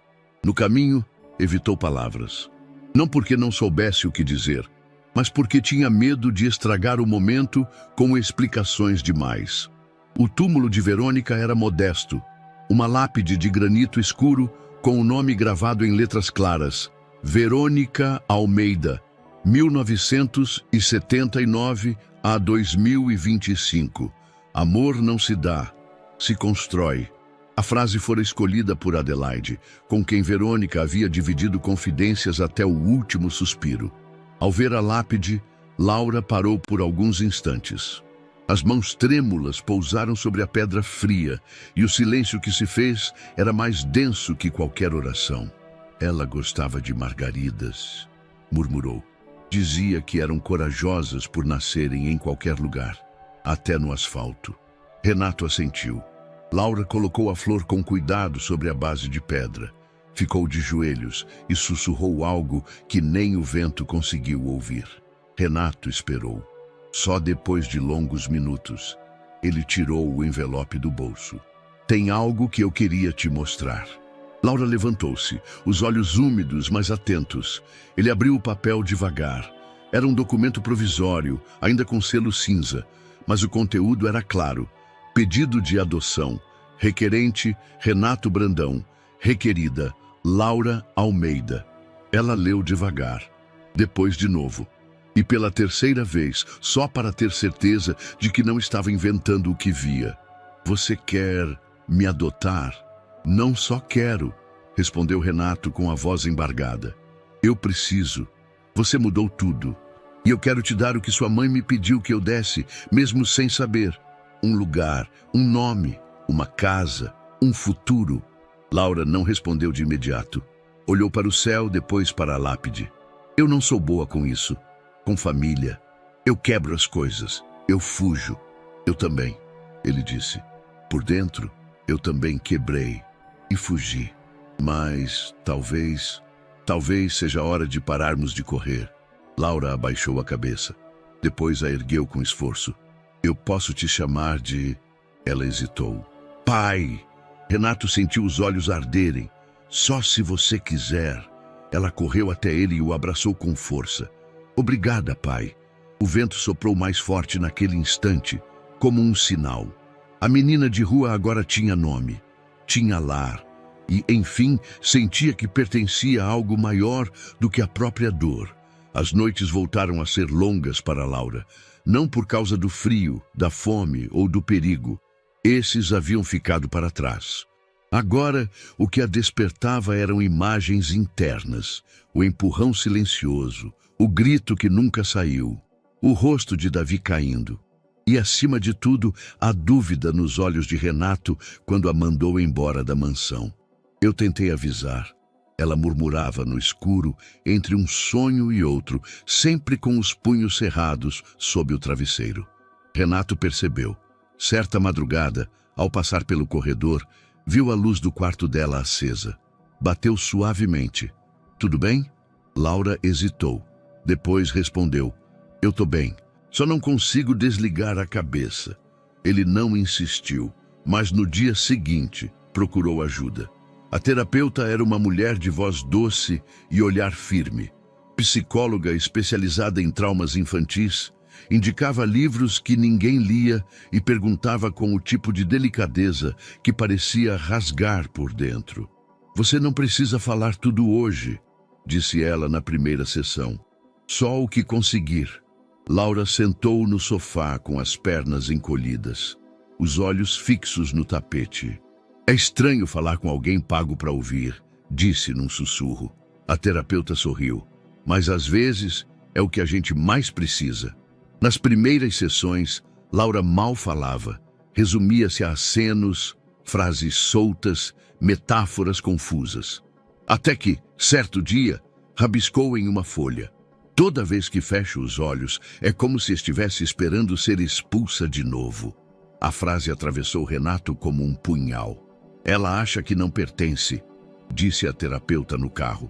No caminho, evitou palavras. Não porque não soubesse o que dizer, mas porque tinha medo de estragar o momento com explicações demais. O túmulo de Verônica era modesto, uma lápide de granito escuro com o nome gravado em letras claras: Verônica Almeida, 1979 a 2025. Amor não se dá, se constrói. A frase fora escolhida por Adelaide, com quem Verônica havia dividido confidências até o último suspiro. Ao ver a lápide, Laura parou por alguns instantes. As mãos trêmulas pousaram sobre a pedra fria e o silêncio que se fez era mais denso que qualquer oração. Ela gostava de margaridas, murmurou. Dizia que eram corajosas por nascerem em qualquer lugar, até no asfalto. Renato assentiu. Laura colocou a flor com cuidado sobre a base de pedra. Ficou de joelhos e sussurrou algo que nem o vento conseguiu ouvir. Renato esperou. Só depois de longos minutos, ele tirou o envelope do bolso. Tem algo que eu queria te mostrar. Laura levantou-se, os olhos úmidos, mas atentos. Ele abriu o papel devagar. Era um documento provisório, ainda com selo cinza, mas o conteúdo era claro. Pedido de adoção. Requerente, Renato Brandão. Requerida, Laura Almeida. Ela leu devagar. Depois de novo. E pela terceira vez, só para ter certeza de que não estava inventando o que via. Você quer me adotar? Não só quero, respondeu Renato com a voz embargada. Eu preciso. Você mudou tudo. E eu quero te dar o que sua mãe me pediu que eu desse, mesmo sem saber. Um lugar, um nome, uma casa, um futuro. Laura não respondeu de imediato. Olhou para o céu, depois para a lápide. Eu não sou boa com isso. Com família. Eu quebro as coisas. Eu fujo. Eu também, ele disse. Por dentro, eu também quebrei e fugi. Mas talvez seja a hora de pararmos de correr. Laura abaixou a cabeça. Depois a ergueu com esforço. Eu posso te chamar de... Ela hesitou. Pai! Renato sentiu os olhos arderem. Só se você quiser. Ela correu até ele e o abraçou com força. Obrigada, pai. O vento soprou mais forte naquele instante, como um sinal. A menina de rua agora tinha nome, tinha lar, e, enfim, sentia que pertencia a algo maior do que a própria dor. As noites voltaram a ser longas para Laura, não por causa do frio, da fome ou do perigo. Esses haviam ficado para trás. Agora, o que a despertava eram imagens internas, o empurrão silencioso, o grito que nunca saiu, o rosto de Davi caindo. E, acima de tudo, a dúvida nos olhos de Renato quando a mandou embora da mansão. Eu tentei avisar. Ela murmurava no escuro, entre um sonho e outro, sempre com os punhos cerrados sob o travesseiro. Renato percebeu. Certa madrugada, ao passar pelo corredor, viu a luz do quarto dela acesa. Bateu suavemente. Tudo bem? Laura hesitou. Depois respondeu. Eu tô bem. Só não consigo desligar a cabeça. Ele não insistiu, mas no dia seguinte procurou ajuda. A terapeuta era uma mulher de voz doce e olhar firme. Psicóloga especializada em traumas infantis, indicava livros que ninguém lia e perguntava com o tipo de delicadeza que parecia rasgar por dentro. Você não precisa falar tudo hoje, disse ela na primeira sessão. Só o que conseguir. Laura sentou no sofá com as pernas encolhidas, os olhos fixos no tapete. É estranho falar com alguém pago para ouvir, disse num sussurro. A terapeuta sorriu. Mas às vezes é o que a gente mais precisa. Nas primeiras sessões, Laura mal falava. Resumia-se a acenos, frases soltas, metáforas confusas. Até que, certo dia, rabiscou em uma folha. Toda vez que fecho os olhos, é como se estivesse esperando ser expulsa de novo. A frase atravessou Renato como um punhal. Ela acha que não pertence, disse a terapeuta no carro.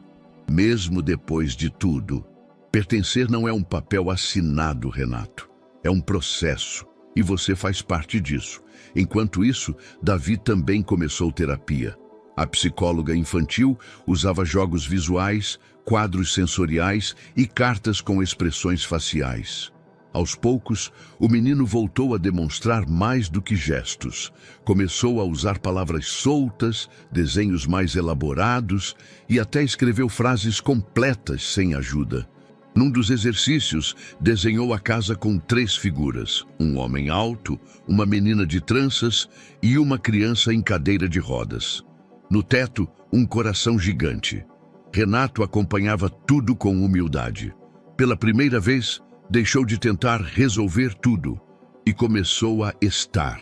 Mesmo depois de tudo, pertencer não é um papel assinado, Renato. É um processo, e você faz parte disso. Enquanto isso, Davi também começou terapia. A psicóloga infantil usava jogos visuais, quadros sensoriais e cartas com expressões faciais. Aos poucos, o menino voltou a demonstrar mais do que gestos. Começou a usar palavras soltas, desenhos mais elaborados e até escreveu frases completas sem ajuda. Num dos exercícios, desenhou a casa com 3 figuras: um homem alto, uma menina de tranças e uma criança em cadeira de rodas. No teto, um coração gigante. Renato acompanhava tudo com humildade. Pela primeira vez, deixou de tentar resolver tudo. e começou a estar.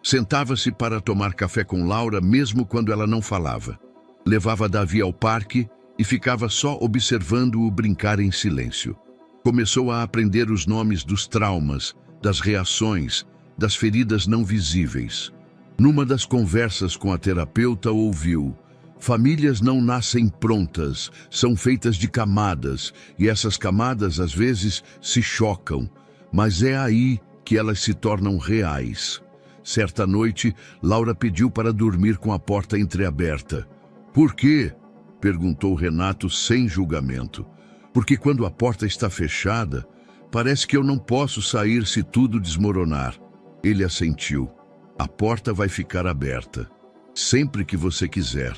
Sentava-se para tomar café com Laura mesmo quando ela não falava. Levava Davi ao parque e ficava só observando-o brincar em silêncio. Começou a aprender os nomes dos traumas, das reações, das feridas não visíveis. Numa das conversas com a terapeuta, ouviu: famílias não nascem prontas, são feitas de camadas, e essas camadas às vezes se chocam, mas é aí que elas se tornam reais. Certa noite, Laura pediu para dormir com a porta entreaberta. Por quê? Perguntou Renato sem julgamento. Porque quando a porta está fechada, parece que eu não posso sair se tudo desmoronar. Ele assentiu. A porta vai ficar aberta, sempre que você quiser.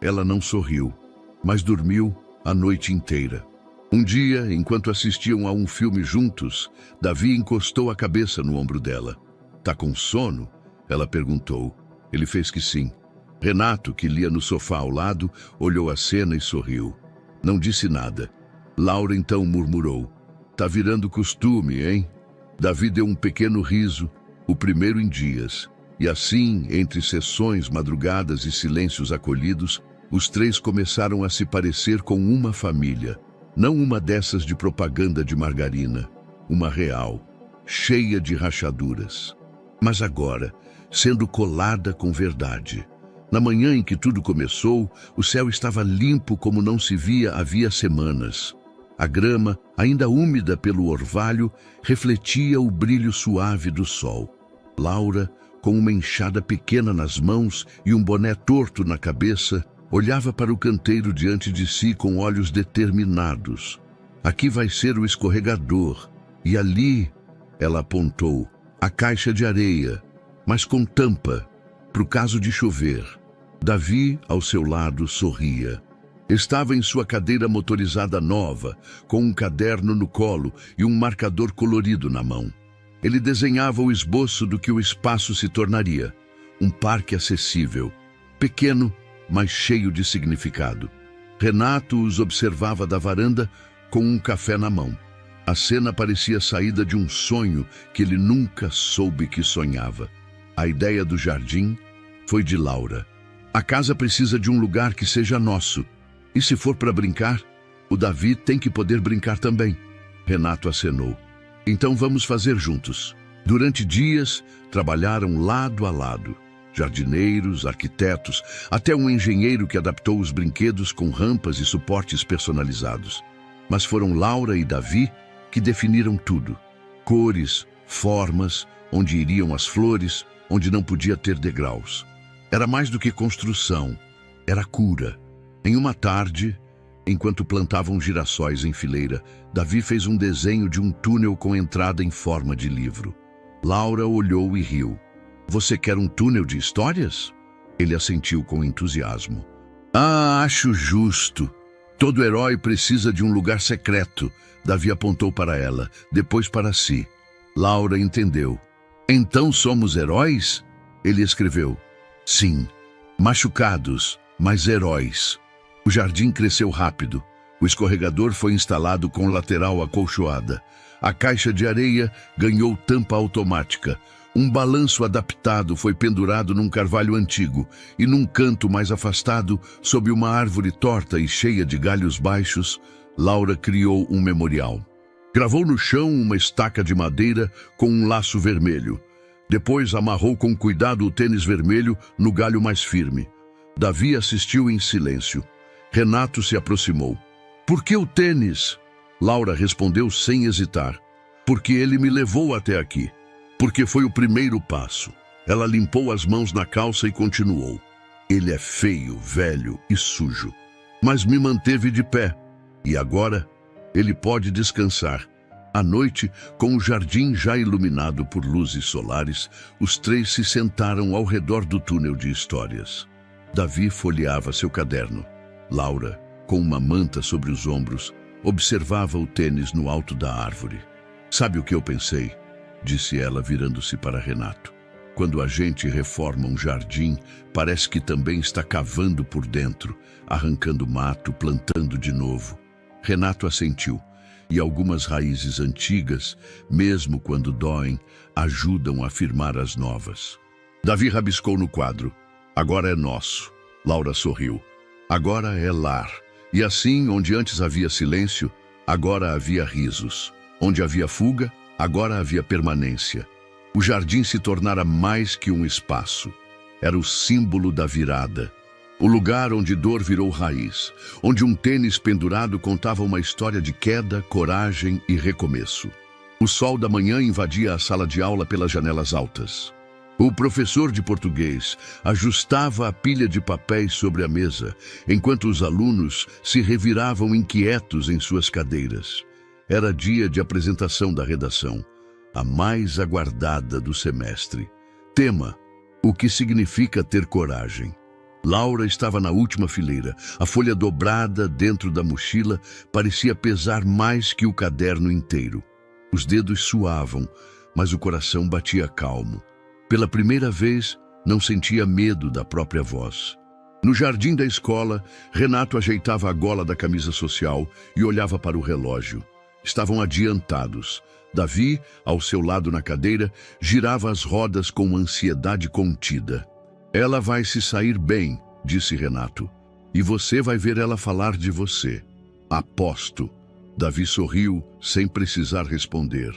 Ela não sorriu, mas dormiu a noite inteira. Um dia, enquanto assistiam a um filme juntos, Davi encostou a cabeça no ombro dela. Tá com sono? Ela perguntou. Ele fez que sim. Renato, que lia no sofá ao lado, olhou a cena e sorriu. Não disse nada. Laura então murmurou. Tá virando costume, hein? Davi deu um pequeno riso, o primeiro em dias. E assim, entre sessões, madrugadas e silêncios acolhidos, os três começaram a se parecer com uma família. Não uma dessas de propaganda de margarina, uma real, cheia de rachaduras. Mas agora, sendo colada com verdade. Na manhã em que tudo começou, o céu estava limpo como não se via havia semanas. A grama, ainda úmida pelo orvalho, refletia o brilho suave do sol. Laura, com uma enxada pequena nas mãos e um boné torto na cabeça, olhava para o canteiro diante de si com olhos determinados. Aqui vai ser o escorregador, e ali, ela apontou, a caixa de areia, mas com tampa, pro caso de chover. Davi, ao seu lado, sorria. Estava em sua cadeira motorizada nova, com um caderno no colo e um marcador colorido na mão. Ele desenhava o esboço do que o espaço se tornaria. Um parque acessível, pequeno, mas cheio de significado. Renato os observava da varanda com um café na mão. A cena parecia saída de um sonho que ele nunca soube que sonhava. A ideia do jardim foi de Laura. A casa precisa de um lugar que seja nosso. E se for para brincar, o Davi tem que poder brincar também. Renato acenou. Então vamos fazer juntos. Durante dias, trabalharam lado a lado. Jardineiros, arquitetos, até um engenheiro que adaptou os brinquedos com rampas e suportes personalizados. Mas foram Laura e Davi que definiram tudo. Cores, formas, onde iriam as flores, onde não podia ter degraus. Era mais do que construção, era cura. Em uma tarde, enquanto plantavam girassóis em fileira, Davi fez um desenho de um túnel com entrada em forma de livro. Laura olhou e riu. Você quer um túnel de histórias? Ele assentiu com entusiasmo. Ah, acho justo. Todo herói precisa de um lugar secreto. Davi apontou para ela, depois para si. Laura entendeu. Então somos heróis? Ele escreveu. Sim, machucados, mas heróis. O jardim cresceu rápido. O escorregador foi instalado com lateral acolchoada. A caixa de areia ganhou tampa automática. Um balanço adaptado foi pendurado num carvalho antigo e num canto mais afastado, sob uma árvore torta e cheia de galhos baixos, Laura criou um memorial. Gravou no chão uma estaca de madeira com um laço vermelho. Depois amarrou com cuidado o tênis vermelho no galho mais firme. Davi assistiu em silêncio. Renato se aproximou. Por que o tênis? Laura respondeu sem hesitar. Porque ele me levou até aqui. Porque foi o primeiro passo. Ela limpou as mãos na calça e continuou. Ele é feio, velho e sujo, mas me manteve de pé. E agora, ele pode descansar. À noite, com o jardim já iluminado por luzes solares, os três se sentaram ao redor do túnel de histórias. Davi folheava seu caderno. Laura, com uma manta sobre os ombros, observava o tênis no alto da árvore. Sabe o que eu pensei? Disse ela, virando-se para Renato. Quando a gente reforma um jardim, parece que também está cavando por dentro, arrancando mato, plantando de novo. Renato assentiu. E algumas raízes antigas, mesmo quando doem, ajudam a firmar as novas. Davi rabiscou no quadro. Agora é nosso. Laura sorriu. Agora é lar. E assim, onde antes havia silêncio, agora havia risos. Onde havia fuga, agora havia permanência. O jardim se tornara mais que um espaço. Era o símbolo da virada. O lugar onde dor virou raiz, onde um tênis pendurado contava uma história de queda, coragem e recomeço. O sol da manhã invadia a sala de aula pelas janelas altas. O professor de português ajustava a pilha de papéis sobre a mesa, enquanto os alunos se reviravam inquietos em suas cadeiras. Era dia de apresentação da redação, a mais aguardada do semestre. Tema: o que significa ter coragem? Laura estava na última fileira. A folha dobrada dentro da mochila parecia pesar mais que o caderno inteiro. Os dedos suavam, mas o coração batia calmo. Pela primeira vez, não sentia medo da própria voz. No jardim da escola, Renato ajeitava a gola da camisa social e olhava para o relógio. Estavam adiantados. Davi, ao seu lado na cadeira, girava as rodas com ansiedade contida. Ela vai se sair bem, disse Renato, e você vai ver ela falar de você. Aposto. Davi sorriu, sem precisar responder.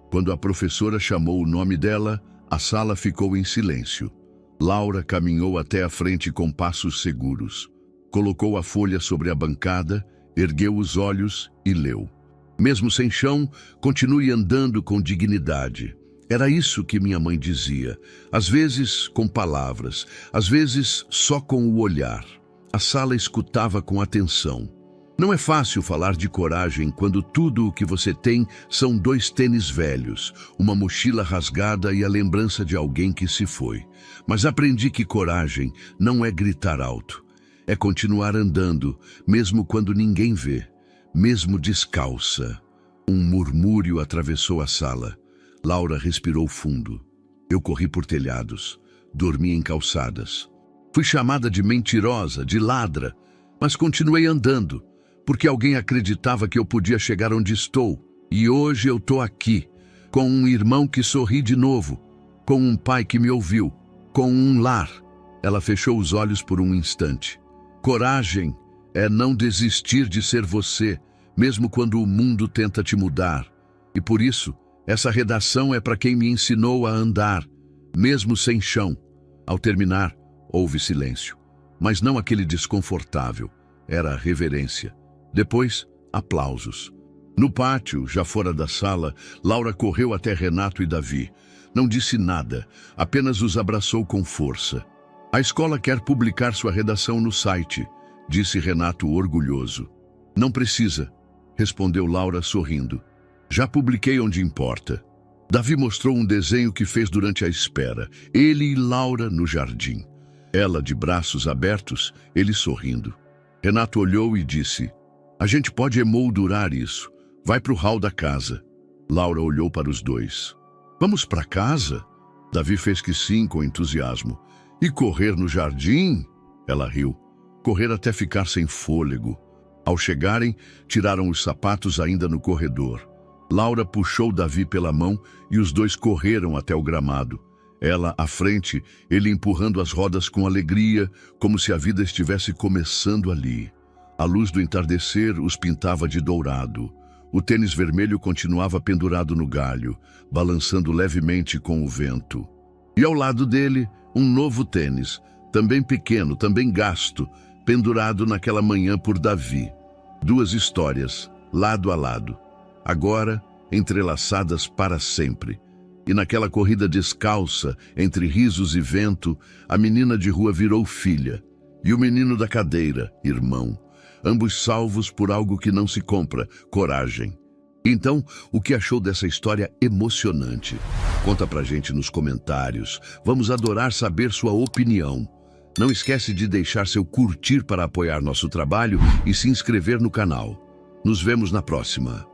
Quando a professora chamou o nome dela, a sala ficou em silêncio. Laura caminhou até a frente com passos seguros. Colocou a folha sobre a bancada, ergueu os olhos e leu. Mesmo sem chão, continue andando com dignidade. Era isso que minha mãe dizia, às vezes com palavras, às vezes só com o olhar. A sala escutava com atenção. Não é fácil falar de coragem quando tudo o que você tem são 2 tênis velhos, uma mochila rasgada e a lembrança de alguém que se foi. Mas aprendi que coragem não é gritar alto. É continuar andando, mesmo quando ninguém vê, mesmo descalça. Um murmúrio atravessou a sala. Laura respirou fundo. Eu corri por telhados, dormi em calçadas. Fui chamada de mentirosa, de ladra, mas continuei andando, porque alguém acreditava que eu podia chegar onde estou. E hoje eu estou aqui, com um irmão que sorri de novo, com um pai que me ouviu, com um lar. Ela fechou os olhos por um instante. Coragem é não desistir de ser você, mesmo quando o mundo tenta te mudar. E por isso, essa redação é para quem me ensinou a andar, mesmo sem chão. Ao terminar, houve silêncio, mas não aquele desconfortável, era a reverência. Depois, aplausos. No pátio, já fora da sala, Laura correu até Renato e Davi. Não disse nada, apenas os abraçou com força. A escola quer publicar sua redação no site, disse Renato orgulhoso. Não precisa, respondeu Laura sorrindo. Já publiquei onde importa. Davi mostrou um desenho que fez durante a espera. Ele e Laura no jardim. Ela de braços abertos, ele sorrindo. Renato olhou e disse: a gente pode emoldurar isso. Vai para o hall da casa. Laura olhou para os dois. Vamos para casa? Davi fez que sim com entusiasmo. E correr no jardim? Ela riu. Correr até ficar sem fôlego. Ao chegarem, tiraram os sapatos ainda no corredor. Laura puxou Davi pela mão e os dois correram até o gramado. Ela à frente, ele empurrando as rodas com alegria, como se a vida estivesse começando ali. A luz do entardecer os pintava de dourado. O tênis vermelho continuava pendurado no galho, balançando levemente com o vento. E ao lado dele, um novo tênis, também pequeno, também gasto, pendurado naquela manhã por Davi. 2 histórias, lado a lado. Agora, entrelaçadas para sempre. E naquela corrida descalça, entre risos e vento, a menina de rua virou filha. E o menino da cadeira, irmão. Ambos salvos por algo que não se compra, coragem. Então, o que achou dessa história emocionante? Conta pra gente nos comentários. Vamos adorar saber sua opinião. Não esquece de deixar seu curtir para apoiar nosso trabalho e se inscrever no canal. Nos vemos na próxima.